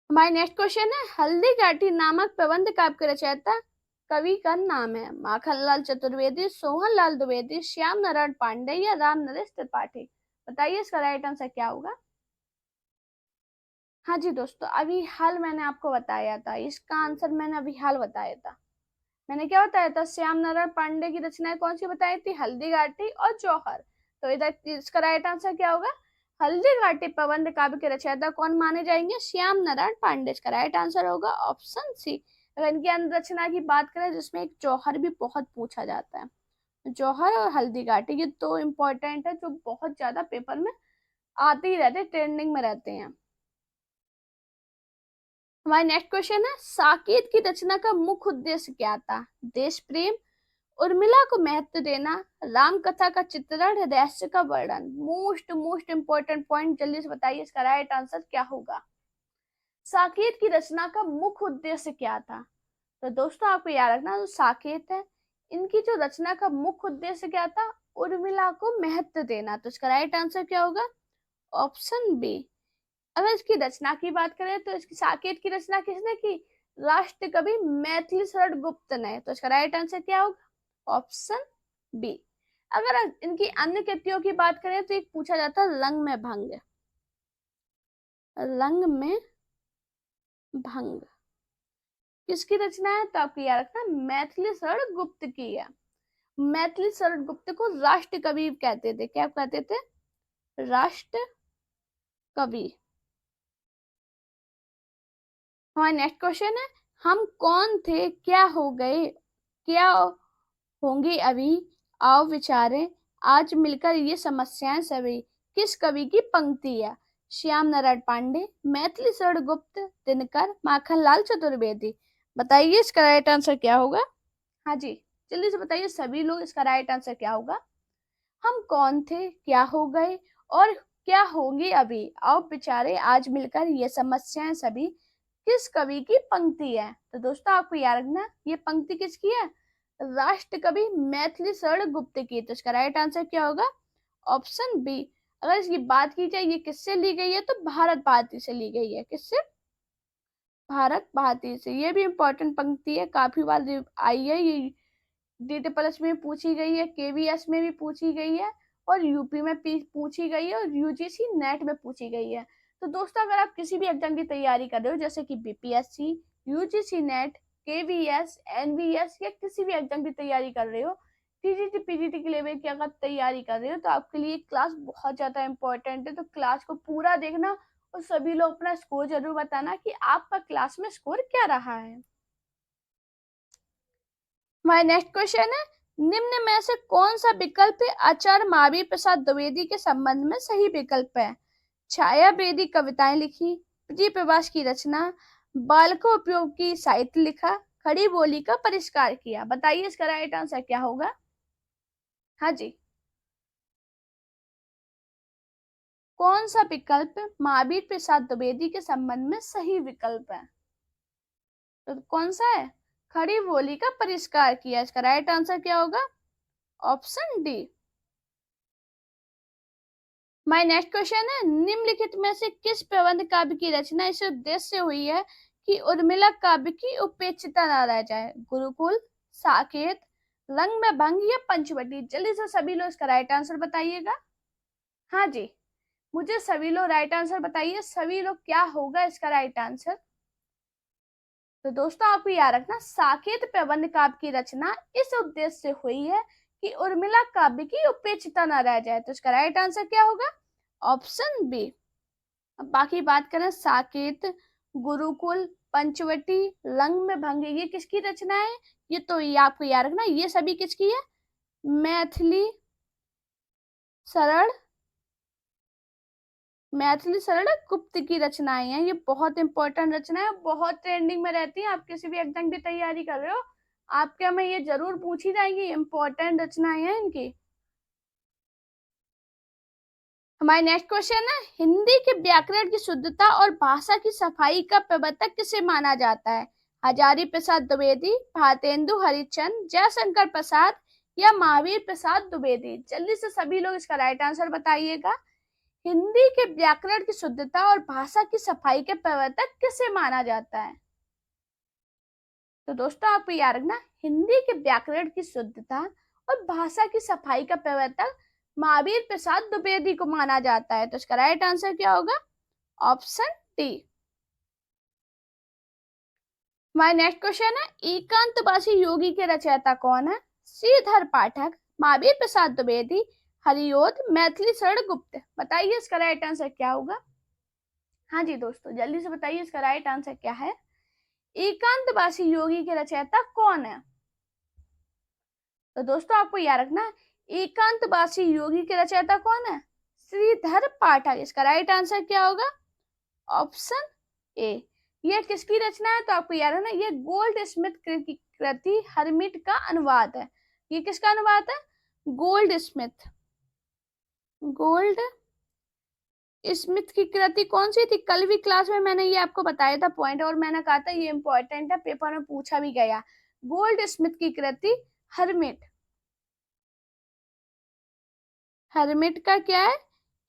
Speaker 1: हमारी नेक्स्ट क्वेश्चन है, हल्दी घाटी नामक प्रबंध काव्य के रचयिता कवि का नाम है? माखनलाल चतुर्वेदी, सोहन लाल द्विवेदी, श्याम नारायण पांडे या राम नरेश त्रिपाठी? बताइए इसका राइट आंसर क्या होगा? हाँ जी दोस्तों, अभी हाल मैंने आपको बताया था, इसका आंसर मैंने अभी हाल बताया था। मैंने क्या बताया था? श्याम नारायण पांडे की रचनाएं कौन सी बताई थी? हल्दी घाटी और जौहर। तो इधर इसका राइट आंसर क्या होगा? हल्दी घाटी प्रबंध काव्य के रचयिता कौन माने जाएंगे? श्याम नारायण पांडे। इसका राइट आंसर होगा ऑप्शन सी। अगर इनकी अन्य रचना की बात करें जिसमें एक जौहर भी बहुत पूछा जाता है। जौहर और हल्दी घाटी ये दो इंपॉर्टेंट है जो बहुत ज्यादा पेपर में आते ही रहते, ट्रेंडिंग में रहते हैं। हमारा नेक्स्ट क्वेश्चन है, साकेत की रचना का मुख्य उद्देश्य क्या था? देश प्रेम, उर्मिला को महत्व देना, राम कथा का चित्रण, रहस्य का वर्णन? मोस्ट मोस्ट इंपॉर्टेंट पॉइंट, जल्दी से बताइए इसका राइट आंसर क्या होगा? साकेत की रचना का मुख्य उद्देश्य क्या था? तो दोस्तों आपको याद रखना जो साकेत है इनकी जो रचना का मुख्य उद्देश्य क्या था? उर्मिला को महत्व देना। तो इसका राइट आंसर क्या होगा? Option B. अगर इसकी रचना की बात करें तो इसकी साकेत की रचना किसने की? राष्ट्र कवि मैथिली शरण गुप्त ने। तो इसका राइट आंसर क्या होगा? Option B. अगर इनकी अन्य कृतियों की बात करें तो एक पूछा जाता है रंग में भंग, रंग में भंग किसकी रचना है? तो आपको याद रखना मैथिली शरण गुप्त की है। मैथिली शरण गुप्त को राष्ट्र कवि कहते थे। क्या कहते थे? राष्ट्र कवि। हमारा नेक्स्ट क्वेश्चन है, हम कौन थे, क्या हो गए, क्या होंगे अभी, आओ विचारें आज मिलकर ये समस्याएं सभी। किस कवि की पंक्ति है? श्याम नारायण पांडे, मैथिली शरण गुप्त, दिनकर, माखनलाल चतुर्वेदी। बताइए इसका राइट आंसर क्या होगा। हाँ जी, जल्दी से बताइए सभी लोग, इसका राइट आंसर क्या होगा। हम कौन थे, क्या हो गए और क्या होंगे अभी, आओ विचारे आज मिलकर ये समस्याएं सभी। किस कवि की पंक्ति है? तो दोस्तों आपको याद रखना, ये पंक्ति किसकी है? राष्ट्र कवि मैथिली शरण गुप्त की। तो इसका राइट आंसर क्या होगा? Option B. अगर इसकी बात की जाए ये किससे ली गई है, तो भारत भारती से ली गई है। किससे? भारत भारती से। ये भी इंपॉर्टेंट पंक्ति है, काफी बार आई है ये, डीटी प्लस में पूछी गई है, केवीएस में भी पूछी गई है और यूपी में पूछी गई है और यूजीसी नेट में पूछी गई है। तो दोस्तों अगर आप किसी भी एग्जाम की तैयारी कर रहे हो, जैसे कि BPSC, UGC NET, KVS, NVS या किसी भी एग्जाम की तैयारी कर रहे हो, टीजीटी पीजीटी के लेवल की अगर तैयारी कर रहे हो, तो आपके लिए क्लास बहुत ज्यादा इंपॉर्टेंट है। तो क्लास को पूरा देखना और सभी लोग अपना स्कोर जरूर बताना कि आपका क्लास में स्कोर क्या रहा है। हमारा नेक्स्ट क्वेश्चन है, निम्न में से कौन सा विकल्प आचार्य महावीर प्रसाद द्विवेदी के संबंध में सही विकल्प है? छाया बेदी कविताएं लिखी, प्रिय प्रवास की रचना, बालकों उपयोग की साहित्य लिखा, खड़ी बोली का परिष्कार किया। बताइए इसका राइट आंसर क्या होगा। हाँ जी, कौन सा विकल्प महावीर प्रसाद द्विवेदी के संबंध में सही विकल्प है? तो कौन सा है? खड़ी बोली का परिष्कार किया। इसका राइट आंसर क्या होगा? Option D. My next question है, निम्नलिखित में से किस प्रबंध काव्य की रचना इस उद्देश्य से हुई है कि उर्मिला काव्य की उपेक्षिता न रह जाए? गुरुकुल, साकेत, रंग में भंग या पंचवटी। जल्दी से सभी लोग इसका राइट आंसर बताइएगा। हाँ जी, मुझे सभी लोग राइट आंसर बताइए, सभी लोग क्या होगा इसका राइट आंसर। तो दोस्तों आपको याद रखना, साकेत प्रबंध काव्य की रचना इस उद्देश्य से हुई है कि उर्मिला काव्य की उपेक्षिता न रह जाए। तो इसका राइट आंसर क्या होगा? Option B. अब बाकी बात करें, साकेत, गुरुकुल, पंचवटी, रंग में भंग, ये किसकी रचना है? ये तो ये आपको याद रखना, ये सभी किसकी है? शरण मैथिली शरण गुप्त की रचनाएं हैं। ये बहुत इंपॉर्टेंट रचना है, बहुत ट्रेंडिंग में रहती है। आप किसी भी एग्जाम की तैयारी कर रहे हो, आपके में ये जरूर पूछी जाएगी, इंपॉर्टेंट रचनाएं हैं इनकी। हमारे नेक्स्ट क्वेश्चन है, हिंदी के व्याकरण की शुद्धता और भाषा की सफाई का प्रवर्तक किसे माना जाता है? हजारी प्रसाद द्विवेदी, भारतेंदु हरिश्चंद्र, जयशंकर प्रसाद या महावीर प्रसाद द्विवेदी। जल्दी से सभी लोग इसका राइट आंसर बताइएगा। हिंदी के व्याकरण की शुद्धता और भाषा की सफाई के प्रवर्तक किसे माना जाता है? तो दोस्तों आपको याद रखना, हिंदी के व्याकरण की शुद्धता और भाषा की सफाई का प्रवर्तक महावीर प्रसाद द्विवेदी को माना जाता है। तो इसका राइट आंसर क्या होगा? Option D. हमारा नेक्स्ट क्वेश्चन है, एकांतवासी योगी के रचयिता कौन है? श्रीधर पाठक, महावीर प्रसाद द्विवेदी, हरिओद, मैथिली शरण गुप्त। बताइए इसका राइट आंसर क्या होगा। हाँ जी दोस्तों, जल्दी से बताइए इसका राइट आंसर क्या है। एकांतवासी योगी के रचयिता कौन है? तो दोस्तों आपको याद रखना, एकांतवासी योगी के रचयिता कौन है? श्रीधर पाठक। इसका राइट आंसर क्या होगा? Option A. यह किसकी रचना है? तो आपको याद है ना, ये गोल्ड स्मिथ की कृति हरमिट का अनुवाद है। ये किसका अनुवाद है? Gold Smith. गोल्ड स्मिथ की कृति कौन सी थी? कल भी क्लास में मैंने ये आपको बताया था पॉइंट, और मैंने कहा था ये इंपॉर्टेंट है, पेपर में पूछा भी गया। गोल्ड स्मिथ की कृति हरमिट। हरमिट का क्या है?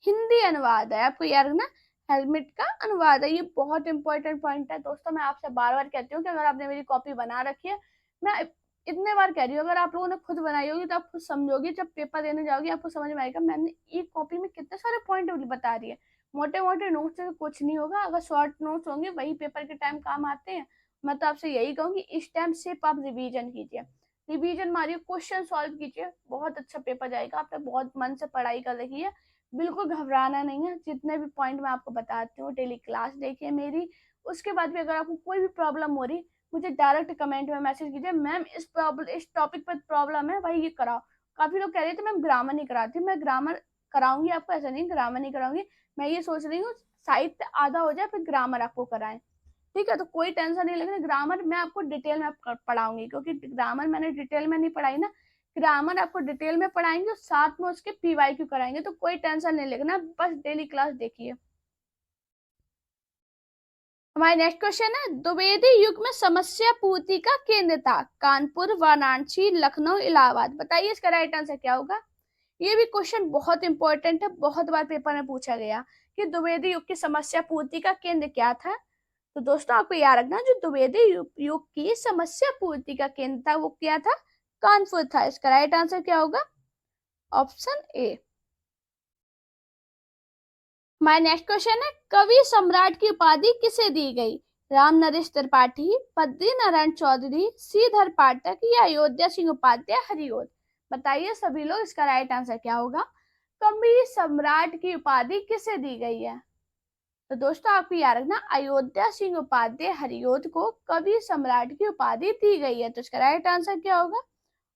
Speaker 1: हिंदी अनुवाद है। आपको याद रखना, हेलमेट का अनुवाद है। ये बहुत इंपॉर्टेंट पॉइंट है दोस्तों। मैं आपसे बार बार कहती हूँ कि अगर आपने मेरी कॉपी बना रखी है, मैं इतने बार कह रही हूँ, अगर आप लोगों ने खुद बनाई होगी तो आप खुद समझोगे, जब पेपर देने जाओगे आपको समझ में आएगा मैंने एक कॉपी में कितने सारे पॉइंट बता रही है। मोटे मोटे नोट्स से कुछ नहीं होगा, अगर शॉर्ट नोट्स होंगे वही पेपर के टाइम काम आते हैं। मैं तो आपसे यही कहूंगी, इस टाइम सिर्फ आप रिवीजन कीजिए, रिवीजन मारिए, क्वेश्चन सॉल्व कीजिए, बहुत अच्छा पेपर जाएगा। आपने बहुत मन से पढ़ाई कर रखी है, बिल्कुल घबराना नहीं है। जितने भी पॉइंट मैं आपको बताती हूँ, डेली क्लास देखिए मेरी, उसके बाद भी अगर आपको कोई भी प्रॉब्लम हो रही, मुझे डायरेक्ट कमेंट में मैसेज कीजिए, मैम इस टॉपिक पर प्रॉब्लम है भाई, ये कराओ। काफी लोग कह रहे थे मैम ग्रामर नहीं कराती, मैं ग्रामर कराऊंगी आपको, ऐसा नहीं ग्रामर नहीं कराऊंगी, मैं ये सोच रही हूँ साहित्य आधा हो जाए फिर ग्रामर आपको कराएं। ठीक है, तो कोई टेंशन नहीं, लेकिन ग्रामर मैं आपको डिटेल में पढ़ाऊंगी, क्योंकि ग्रामर मैंने डिटेल में नहीं पढ़ाई ना, ग्रामर आपको डिटेल में पढ़ाएंगे और साथ में उसके पीवाईक्यू कराएंगे, तो कोई टेंशन नहीं लेना, बस डेली क्लास देखिए। हमारा नेक्स्ट क्वेश्चन है, द्विवेदी युग में समस्या पूर्ति का केंद्र था, कानपुर, वाराणसी, लखनऊ, इलाहाबाद। बताइए इसका राइट आंसर क्या होगा। ये भी क्वेश्चन बहुत इंपॉर्टेंट है, बहुत बार पेपर में पूछा गया कि द्विवेदी युग की समस्या पूर्ति का केंद्र क्या था। तो दोस्तों आपको याद रखना, जो द्विवेदी युग की समस्या पूर्ति का केंद्र था वो क्या था, कानपुर था। इसका राइट आंसर क्या होगा, ऑप्शन ए। हमारा नेक्स्ट क्वेश्चन है, कवि सम्राट की उपाधि किसे दी गई, राम नरेश त्रिपाठी, बद्री नारायण चौधरी, श्रीधर पाठक या अयोध्या सिंह उपाध्याय हरिओद। बताइए सभी लोग इसका राइट आंसर क्या होगा, कवि सम्राट की उपाधि किसे दी गई है। तो दोस्तों आपको याद रखना, अयोध्या सिंह उपाध्याय हरिओद को कवि सम्राट की उपाधि दी गई है। तो इसका राइट आंसर क्या होगा,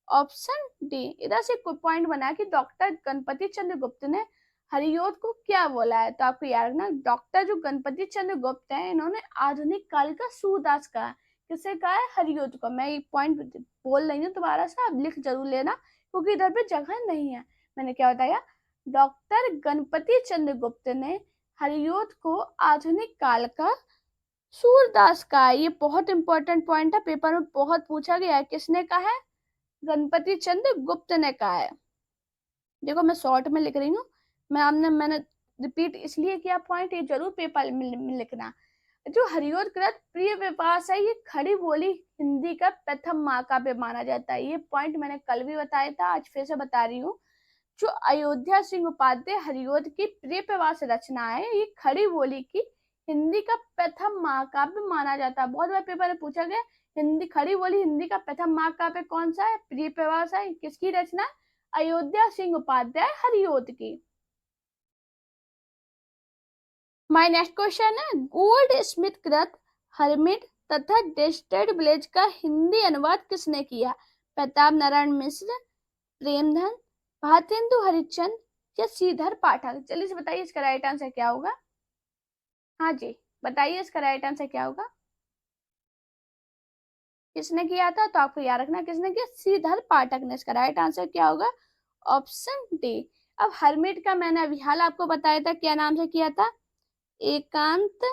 Speaker 1: ऑप्शन डी। इधर से पॉइंट बना कि डॉक्टर गणपति चंद्र गुप्त ने हरिओद को क्या बोला है। तो आपको याद रखना, डॉक्टर जो गणपति चंद्र गुप्त है, इन्होंने आधुनिक काल का सूरदास कहा है। किसे कहा है, हरिओद को। मैं एक पॉइंट बोल रही हूँ दोबारा से, आप लिख जरूर लेना, क्योंकि इधर पे जगह नहीं है। मैंने क्या बताया, डॉक्टर गणपति चंद्र गुप्त ने हरिओद को आधुनिक काल का सूरदास कहा है। ये बहुत इंपॉर्टेंट पॉइंट है, पेपर में बहुत पूछा गया है, किसने कहा है, गणपति चंद्र गुप्त ने कहा है। देखो मैं शॉर्ट में लिख रही हूँ, मैंने रिपीट इसलिए किया पॉइंट, ये जरूर पेपर में लिखना। जो हरिओद कृत प्रिय विपास है, ये खड़ी बोली हिंदी का प्रथम महाकाव्य माना जाता है। ये पॉइंट मैंने कल भी बताया था, आज फिर से बता रही हूँ। जो अयोध्या सिंह उपाध्याय हरिओद की प्रिय प्रवास रचना है, ये खड़ी बोली की हिंदी का प्रथम महाकाव्य माना जाता है। बहुत बार पेपर में पूछा गया, हिंदी खड़ी बोली हिंदी का प्रथम महाकाव्य कौन सा है, प्रिय प्रवास है, किसकी रचना, अयोध्या सिंह उपाध्याय हरिओद की। माय नेक्स्ट क्वेश्चन है, गोल्ड स्मिथ कृत हरमिट तथा डेस्टेड विलेज का हिंदी अनुवाद किसने किया, प्रताप नारायण मिश्र, प्रेमधन, भारतेंदु हरिश्चंद्र या श्रीधर पाठक। जल्दी से बताइए इसका राइट आंसर क्या होगा। हाँ जी, बताइए इसका राइट आंसर क्या होगा, किसने किया था। तो आपको याद रखना किसने किया, श्रीधर पाठक ने। इसका राइट आंसर क्या होगा, ऑप्शन डी। अब हरमिट का मैंने अभी हाल आपको बताया था, क्या नाम से किया था, एकांत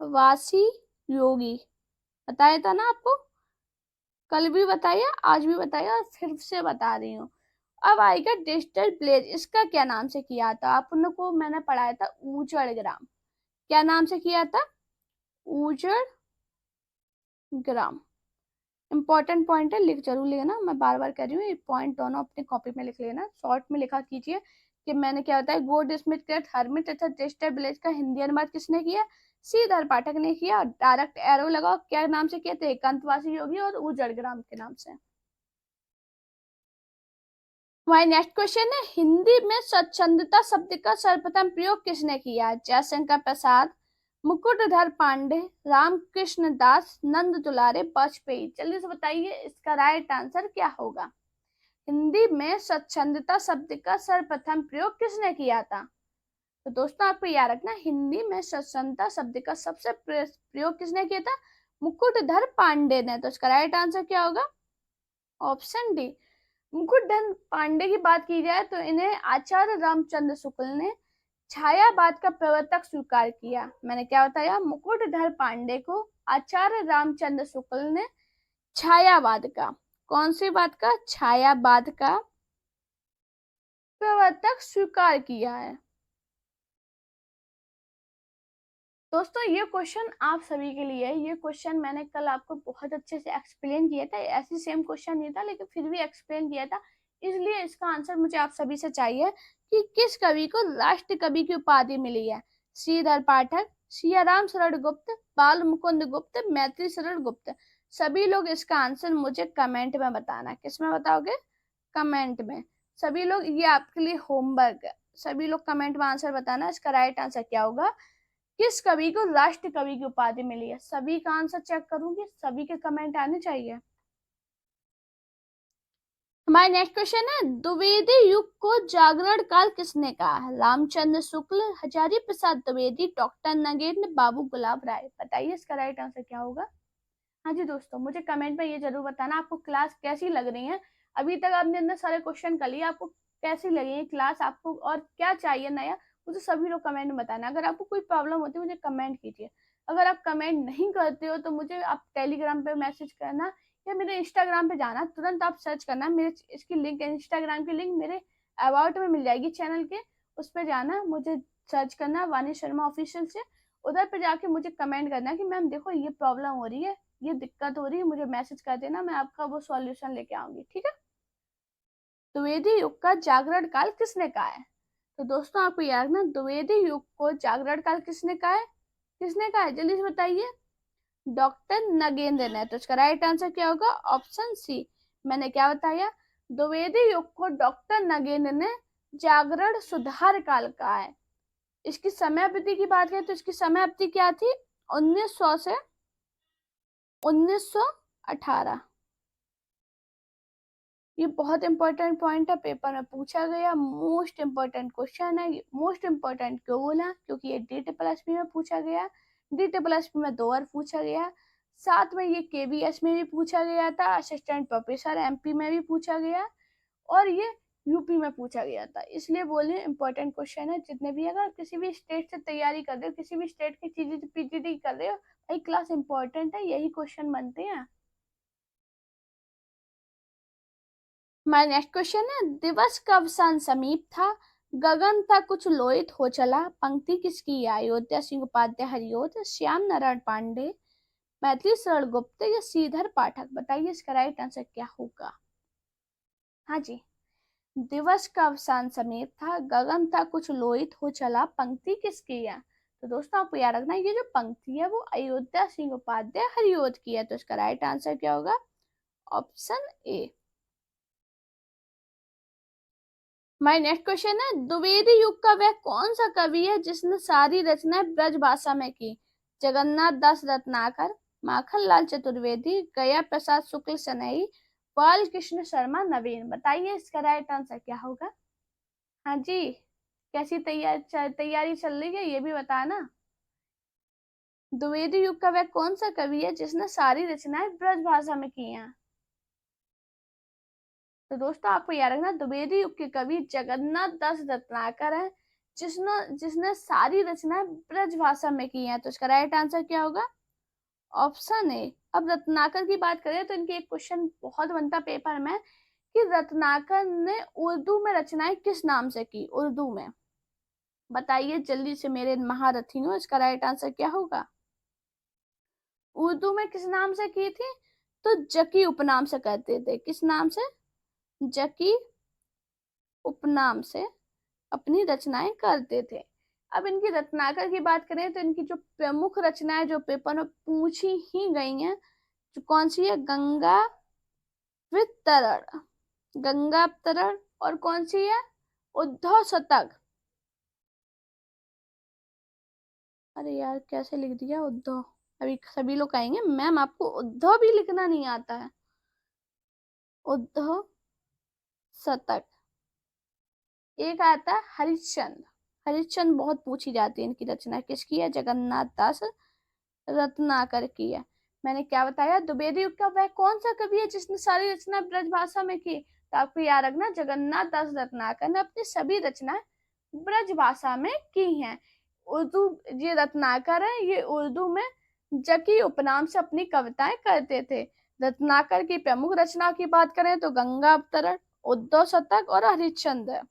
Speaker 1: वासी योगी, बताया था ना आपको, कल भी बताया, आज भी बताया और फिर से बता रही हूँ। अब आएगा डिजिटल प्लेज, इसका क्या नाम से किया था, आप को मैंने पढ़ाया था ऊजड़ ग्राम। क्या नाम से किया था, ऊजड़ ग्राम। इंपॉर्टेंट पॉइंट है, लिख जरूर लेना, मैं बार बार कह रही हूँ, ये पॉइंट दोनों अपनी कॉपी में लिख लेना, शॉर्ट में लिखा कीजिए कि मैंने क्या बताया, गोल्ड स्मिथ कृत हरमिट तथा डिजिटल विलेज का हिंदी अनुवाद किसने किया, श्रीधर पाठक ने किया। और डायरेक्ट एरो लगाओ, क्या नाम से किया था, एकांतवासी योगी और ऊजड़ ग्राम के नाम से। हमारे नेक्स्ट क्वेश्चन है, हिंदी में स्वच्छंदता शब्द का सर्वप्रथम प्रयोग किसने किया, जयशंकर प्रसाद, मुकुटधर पांडे, रामकृष्ण दास, नंद दुलारे, वाजपेयी। जल्दी से बताइए इसका राइट आंसर क्या होगा। हिंदी में स्वच्छंदता शब्द का सर्वप्रथम प्रयोग किसने किया था। तो दोस्तों आपको याद रखना, हिंदी में स्वच्छंदता शब्द का सबसे प्रयोग किसने किया था, मुकुटधर पांडे ने। तो इसका राइट आंसर क्या होगा, ऑप्शन डी। मुकुटधर पांडे की बात की जाए तो इन्हें आचार्य रामचंद्र शुक्ल ने छायावाद का प्रवर्तक स्वीकार किया। मैंने क्या बताया, मुकुटधर पांडे को आचार्य रामचंद्र शुक्ल ने छायावाद का, कौन सी बात का, छायावाद का प्रवर्तक स्वीकार किया है। दोस्तों ये क्वेश्चन आप सभी के लिए है, ये क्वेश्चन मैंने कल आपको बहुत अच्छे से एक्सप्लेन किया था, ऐसे सेम क्वेश्चन नहीं था लेकिन फिर भी एक्सप्लेन किया था, इसलिए इसका आंसर मुझे आप सभी से चाहिए कि किस कवि को राष्ट्र कवि की उपाधि मिली है, श्रीधर पाठक, सियाराम शरण गुप्त, बाल मुकुंद गुप्त, मैत्री शरण गुप्त। सभी लोग इसका आंसर मुझे कमेंट में बताना, किस में बताओगे, कमेंट में। सभी लोग, ये आपके लिए होमवर्क है, सभी लोग कमेंट में आंसर बताना, इसका राइट आंसर क्या होगा किस कवि को राष्ट्र कवि की उपाधि मिली है? सभी का आंसर चेक करूंगी, सभी के कमेंट आने चाहिए। हमारा नेक्स्ट क्वेश्चन है, द्विवेदी युग को जागरण काल किसने कहा है? रामचंद्र शुक्ल, हजारी प्रसाद द्विवेदी, डॉक्टर नगेंद्र, बाबू गुलाब राय। बताइए इसका राइट आंसर क्या होगा। हाँ जी दोस्तों, मुझे कमेंट में ये जरूर बताना आपको क्लास कैसी लग रही है। अभी तक आपने इतने सारे क्वेश्चन कर लिए, आपको कैसी लगी है क्लास, आपको और क्या चाहिए नया, मुझे सभी लोग कमेंट में बताना। अगर आपको कोई प्रॉब्लम होती है मुझे कमेंट कीजिए। अगर आप कमेंट नहीं करते हो तो मुझे आप टेलीग्राम पे मैसेज करना या मेरे इंस्टाग्राम पे जाना, तुरंत आप सर्च करना, मेरे इसकी लिंक, इंस्टाग्राम की लिंक मेरे अबाउट में मिल जाएगी चैनल के, उस पर जाना, मुझे सर्च करना वानी शर्मा ऑफिशियल से, उधर पे जाके मुझे कमेंट करना कि मैम देखो ये प्रॉब्लम हो रही है, ये दिक्कत हो रही है, मुझे मैसेज कर देना, मैं आपका वो सॉल्यूशन लेके आऊंगी, ठीक है। द्विवेदी युग का जागरण काल किसने कहा है? तो दोस्तों आपको याद रखना, द्विवेदी युग को जागरण काल किसने कहा है? किसने कहा है, जल्दी से बताइए। डॉक्टर नगेंद्र ने। तो इसका राइट आंसर क्या होगा? Option C. मैंने क्या बताया? द्विवेदी युग को डॉक्टर नगेंद्र ने जागरण सुधार काल कहा है। इसकी समय अवधि की बात करें तो इसकी समय अवधि क्या थी? 1900 से 1918। ये बहुत इंपॉर्टेंट पॉइंट है, पेपर में पूछा गया, मोस्ट इंपॉर्टेंट क्वेश्चन है, मोस्ट इंपॉर्टेंट क्यों बोला? क्योंकि ये DSSP में पूछा गया, DSSP में 2 बार पूछा गया, साथ में ये KVS में भी पूछा गया था, असिस्टेंट प्रोफेसर MP में भी पूछा गया, और ये यूपी में पूछा गया था। इसलिए बोले इंपॉर्टेंट क्वेश्चन है जितने भी। अगर किसी भी स्टेट से तैयारी कर रहे हो, किसी भी स्टेट की चीजें PGD कर रहे हो, भाई क्लास इंपॉर्टेंट है, यही क्वेश्चन बनते हैं। हमारा नेक्स्ट क्वेश्चन है, दिवस का अवसान समीप था, गगन था कुछ लोहित हो चला, पंक्ति किसकी है? अयोध्या सिंह उपाध्याय हरिओद, श्याम नारायण पांडे, मैथिली शरण गुप्त या श्रीधर पाठक। बताइए इसका राइट आंसर क्या होगा। हाँ जी, दिवस का अवसान समीप था, गगन था कुछ लोहित हो चला, पंक्ति किसकी है? तो दोस्तों आपको याद रखना, ये जो पंक्ति है वो अयोध्या सिंह उपाध्याय हरिओद की है। तो इसका राइट आंसर क्या होगा? Option A. My next question है, द्विवेदी युग का वह कौन सा कवि है जिसने सारी रचनाएं ब्रज भाषा में की? जगन्नाथ दास रत्नाकर, माखन लाल चतुर्वेदी, गया प्रसाद शुक्ल सनई, बाल कृष्ण शर्मा नवीन। बताइए इसका राइट आंसर क्या होगा। हाँ जी, कैसी तैयारी चल रही है ये भी बताना। द्विवेदी युग का वह कौन सा कवि है जिसने सारी रचनाएं ब्रज भाषा में की हैं? तो दोस्तों आपको याद रखना, द्विवेदी युग के कवि जगन्नाथ दास रत्नाकर है, जिसने जिसने सारी रचनाएं ब्रज भाषा में की हैं। तो इसका राइट आंसर क्या होगा? Option A. अब रत्नाकर की बात करें तो इनके एक क्वेश्चन बहुत बनता पेपर में कि रत्नाकर ने उर्दू में रचनाएं किस नाम से की? उर्दू में बताइए जल्दी से, मेरे महारथी हो, इसका राइट आंसर क्या होगा? उर्दू में किस नाम से की थी? तो जकी उपनाम से करते थे। किस नाम से? जकी उपनाम से अपनी रचनाएं करते थे। अब इनकी रत्नाकर की बात करें तो इनकी जो प्रमुख रचनाएं जो पेपर में पूछी ही गई हैं, जो कौन सी है? गंगा वितरण, गंगा अवतरण, और कौन सी है? उद्धव शतक। अरे यार कैसे लिख दिया उद्धव, अभी सभी लोग कहेंगे मैम आपको उद्धव भी लिखना नहीं आता है। उद्धव शतक। एक आता है हरिश्चंद्र। हरिश्चंद्र बहुत पूछी जाती है, इनकी रचना किसकी है? जगन्नाथ दास रत्नाकर की है। मैंने क्या बताया? द्विवेदी युग का वह कौन सा कवि है जिसने सारी रचना ब्रज भाषा में की? तो आपको याद रखना, जगन्नाथ दास रत्नाकर ने अपनी सभी रचनाएं ब्रज भाषा में की हैं। उर्दू, ये रत्नाकर है, ये उर्दू में जकी उपनाम से अपनी कविताएं करते थे। रत्नाकर की प्रमुख रचना की बात करें तो गंगा अवतरण, उद्धव शतक और हरिश्चंद्र।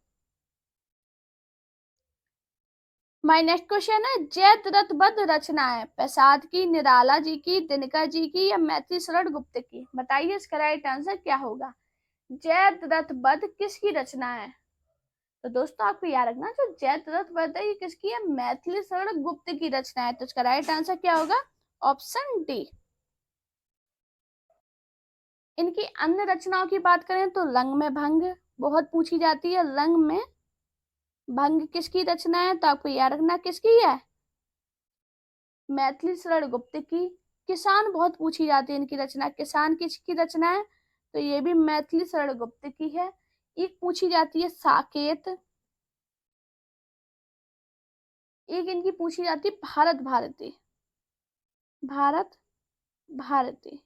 Speaker 1: माय नेक्स्ट क्वेश्चन है, जयद्रथ रचना है प्रसाद की, निराला जी की, दिनकर जी की या मैथिली शरण गुप्त की? बताइए इसका राइट आंसर क्या होगा। जयद्रथ किसकी रचना है? तो दोस्तों आपको याद रखना, जो जयद्रथ है ये किसकी है? मैथिली शरण गुप्त की रचना है। तो इसका राइट आंसर क्या होगा? Option D. इनकी अन्य रचनाओं की बात करें तो रंग में भंग बहुत पूछी जाती है। रंग में भंग किसकी रचना है? तो आपको याद रखना किसकी है? मैथिली शरण गुप्त की। किसान बहुत पूछी जाती है इनकी रचना, किसान किसकी रचना है, तो ये भी मैथिली शरण गुप्त की है। एक पूछी जाती है साकेत, एक इनकी पूछी जाती है भारत भारती। भारत भारती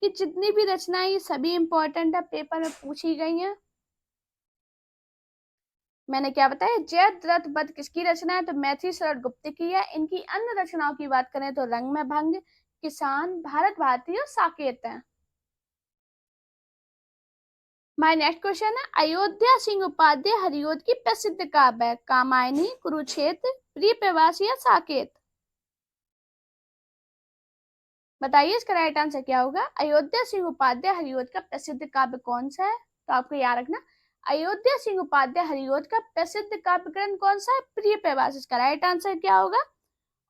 Speaker 1: की जितनी भी रचनाएं ये सभी इंपॉर्टेंट है, पेपर में पूछी गई हैं। मैंने क्या बताया, जयद्रथ वध किसकी रचना है, तो मैथिली शरण गुप्त की है। इनकी अन्य रचनाओं की बात करें तो रंग में भंग, किसान, भारत भारती और साकेत है। माय नेक्स्ट क्वेश्चन है, अयोध्या सिंह उपाध्याय हरिओद की प्रसिद्ध काव्य है, कामायनी, कुरुक्षेत्र, प्रिय प्रवासी या साकेत। बताइए इसका राइट आंसर क्या होगा। अयोध्या सिंह उपाध्याय हरिओद का प्रसिद्ध काव्य कौन सा है, तो आपको याद रखना, अयोध्या सिंह उपाध्याय हरिओद का प्रसिद्ध काव्य ग्रंथ कौन सा है, प्रिय प्रवासी। इसका राइट आंसर क्या होगा,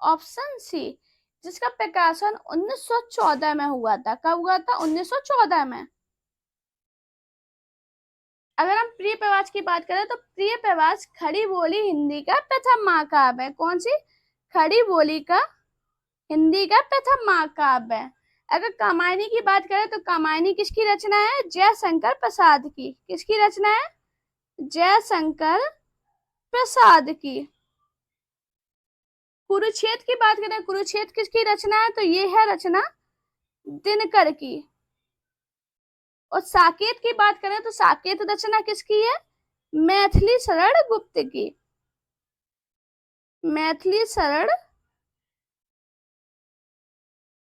Speaker 1: ऑप्शन सी, जिसका प्रकाशन 1914 में हुआ था। कब हुआ था, 1914 में। अगर हम प्रिय प्रवास की बात करें तो प्रिय प्रवास खड़ी बोली हिंदी का प्रथम महाकाव्य है। कौन सी, खड़ी बोली का हिंदी का प्रथम महाकाव्य है। अगर कामायनी की बात करें तो कामायनी किसकी रचना है, जयशंकर प्रसाद की। किसकी रचना है, जयशंकर प्रसाद की। कुरुक्षेत्र की बात करें, कुरुक्षेत्र किसकी रचना है, तो ये है रचना दिनकर की। और साकेत की बात करें तो साकेत रचना किसकी है, मैथिली शरण गुप्त की। मैथिली शरण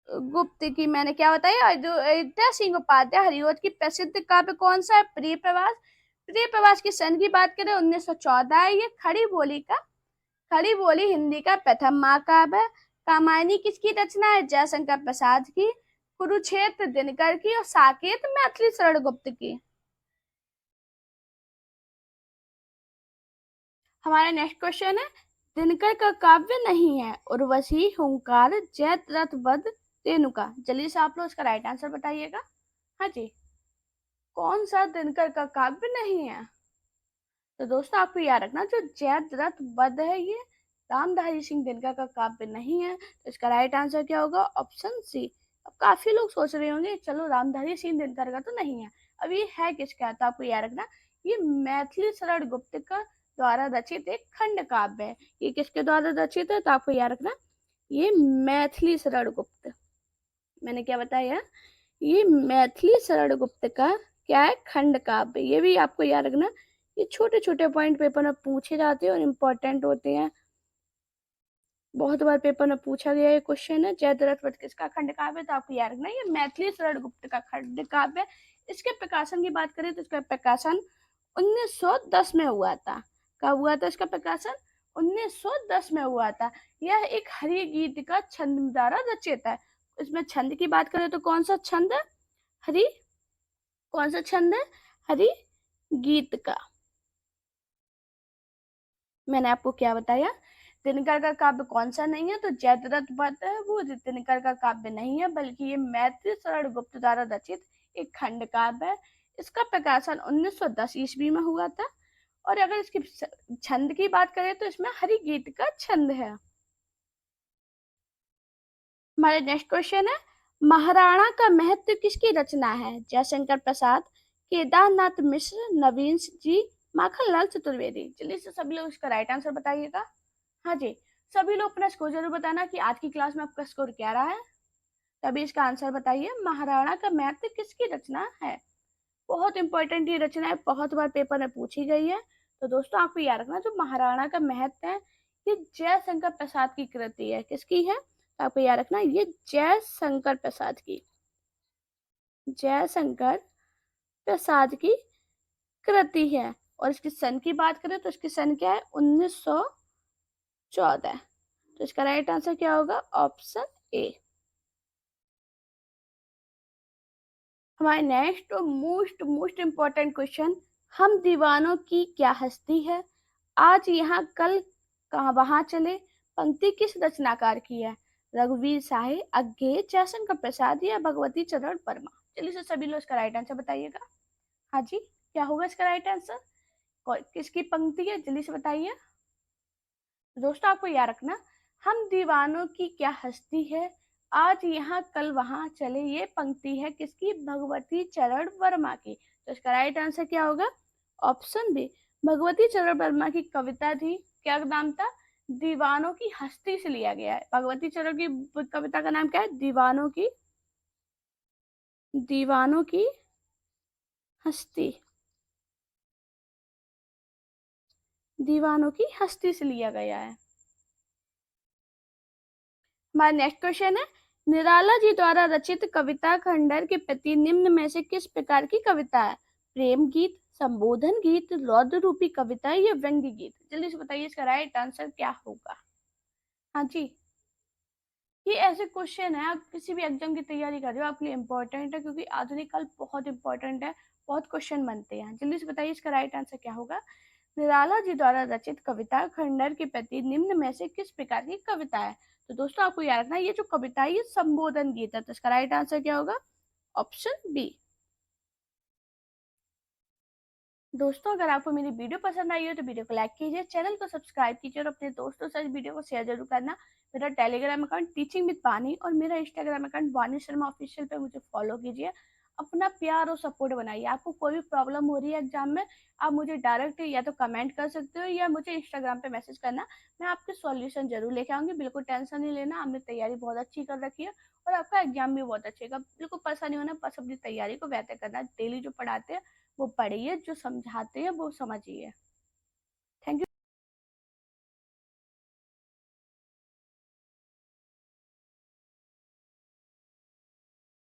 Speaker 1: गुप्त की मैंने क्या बताया, अयोध्या सिंह उपाध्याय हरिओद की प्रसिद्ध काव्य कौन सा है, प्रिय प्रवास। प्रिय प्रवास की सन की बात करें 1914 है। ये खड़ी बोली हिंदी का प्रथम महाकाव्य है। कामायनी किसकी रचना है, जयशंकर प्रसाद की। कुरुक्षेत्र दिनकर की और साकेत मैथिली शरण गुप्त की। हमारा नेक्स्ट क्वेश्चन है, दिनकर का काव्य नहीं है, उर्वशी, हुंकार, जयद्रथ वध, रेणुका। जल्दी से आप लोग इसका राइट आंसर बताइएगा। हाँ जी, कौन सा दिनकर का काव्य नहीं है, तो दोस्तों आपको याद रखना, जो जयद्रथ वध है ये रामधारी सिंह दिनकर का काव्य नहीं है। तो इसका राइट आंसर क्या होगा, ऑप्शन सी। अब काफी लोग सोच रहे होंगे चलो रामधारी सिंह दिनकर का तो नहीं है, अब ये है किसका, तो आपको याद रखना ये मैथिली शरण गुप्त का द्वारा रचित एक खंड काव्य है। ये किसके द्वारा रचित है, तो आपको याद रखना ये मैथिली शरण गुप्त। मैंने क्या बताया, ये मैथिली शरण गुप्त का क्या है, खंड काव्य। ये भी आपको याद रखना, ये छोटे छोटे पॉइंट पेपर में पूछे जाते हैं और इम्पोर्टेंट होते हैं। बहुत बार पेपर में पूछा गया ये क्वेश्चन है, जयद्रथ वध किसका खंड काव्य, तो आपको याद रखना ये मैथिली शरण गुप्त का खंड काव्य। इसके प्रकाशन की बात करें तो इसका प्रकाशन 1910 में हुआ था। कब हुआ था इसका प्रकाशन, 1910 में हुआ था। यह एक हरि गीत का छंद द्वारा रचित है। इसमें छंद की बात करें तो कौन सा छंद है, हरि, कौन सा छंद है, हरि गीत का। मैंने आपको क्या बताया, दिनकर का काव्य कौन सा नहीं है, तो जयद्रथ वध है वो दिनकर का काव्य नहीं है, बल्कि ये मैथिली शरण गुप्त द्वारा रचित एक खंड काव्य है। इसका प्रकाशन 1910 ईस्वी में हुआ था। और अगर इसकी छंद की बात करें तो इसमें हरि गीत का छंद है। हमारे नेक्स्ट क्वेश्चन है, महाराणा का महत्व किसकी रचना है, जयशंकर प्रसाद, केदारनाथ मिश्र, नवीन जी, माखनलाल चतुर्वेदी। जल्दी से सभी लोग इसका राइट आंसर बताइएगा। हाँ जी, सभी लोग अपना स्कोर जरूर बताना कि आज की क्लास में आपका स्कोर क्या रहा है। तभी इसका आंसर बताइए, महाराणा का महत्व किसकी रचना है। बहुत इंपॉर्टेंट ये रचना है, बहुत बार पेपर में पूछी गई है। तो दोस्तों आपको याद रखना, जो महाराणा का महत्व है ये जयशंकर प्रसाद की कृति है। किसकी है, तो आपको याद रखना ये जयशंकर प्रसाद की, जयशंकर प्रसाद की कृति है। और इसकी सन की बात करें तो इसकी सन क्या है, 1914। तो इसका राइट आंसर क्या होगा, ऑप्शन ए। हमारे नेक्स्ट और मोस्ट मोस्ट इम्पोर्टेंट क्वेश्चन, हम दीवानों की क्या हस्ती है, आज यहाँ कल कहाँ वहां चले, पंक्ति किस रचनाकार की है, रघुवीर साहे, अज्ञे, जयशंकर प्रसाद या भगवती चरण वर्मा। चलिए से सभी लोग इसका राइट आंसर बताइएगा। हाँ जी, क्या होगा इसका राइट आंसर, किसकी पंक्ति है, जल्दी से बताइए। दोस्तों आपको याद रखना, हम दीवानों की क्या हस्ती है, आज यहाँ कल वहाँ चले, ये पंक्ति है किसकी? भगवती चरण वर्मा की। तो इसका राइट आंसर क्या होगा? Option B. भगवती चरण वर्मा की कविता थी, क्या नाम था? दीवानों की हस्ती से लिया गया है। भगवती चरण की कविता का नाम क्या है? दीवानों की हस्ती। दीवानों की हस्ती से लिया गया है। हमारा नेक्स्ट क्वेश्चन है, निराला जी द्वारा रचित कविता खंडर के प्रति निम्न में से किस प्रकार की कविता है? प्रेम गीत, संबोधन गीत, रौद्र रूपी कविता या व्यंग्य गीत? जल्दी से बताइए इसका राइट आंसर क्या होगा। हाँ जी, ये ऐसे क्वेश्चन है, आप किसी भी एग्जाम की तैयारी कर रहे हो आपके लिए इंपॉर्टेंट है, क्योंकि आधुनिक काल बहुत इंपॉर्टेंट है, बहुत क्वेश्चन बनते हैं। जल्दी से बताइए इसका राइट आंसर क्या होगा। निराला जी द्वारा रचित कविता खंडर के प्रति निम्न में से किस प्रकार की कविता है? तो दोस्तों आपको याद रखना है, ये जो कविता है ये संबोधन गीत है। तो इसका राइट आंसर क्या होगा? Option B. दोस्तों अगर आपको मेरी वीडियो पसंद आई हो तो वीडियो को लाइक कीजिए, चैनल को सब्सक्राइब कीजिए और अपने दोस्तों से इस वीडियो को शेयर जरूर करना। मेरा टेलीग्राम अकाउंट टीचिंग विद वानी और मेरा इंस्टाग्राम अकाउंट वानी शर्मा ऑफिशियल पे मुझे फॉलो कीजिए। अपना प्यार और सपोर्ट बनाइए। आपको कोई भी प्रॉब्लम हो रही है एग्जाम में, आप मुझे डायरेक्ट या तो कमेंट कर सकते हो या मुझे इंस्टाग्राम पे मैसेज करना। मैं आपके सॉल्यूशन जरूर लेके आऊंगी। बिल्कुल टेंशन नहीं लेना, आपने तैयारी बहुत अच्छी कर रखी है और आपका एग्जाम भी बहुत अच्छा होगा। बिल्कुल परेशानी होना, बस अपनी तैयारी को बेहतर करना। डेली जो पढ़ाते हैं वो पढ़िए, जो समझाते हैं वो समझिए।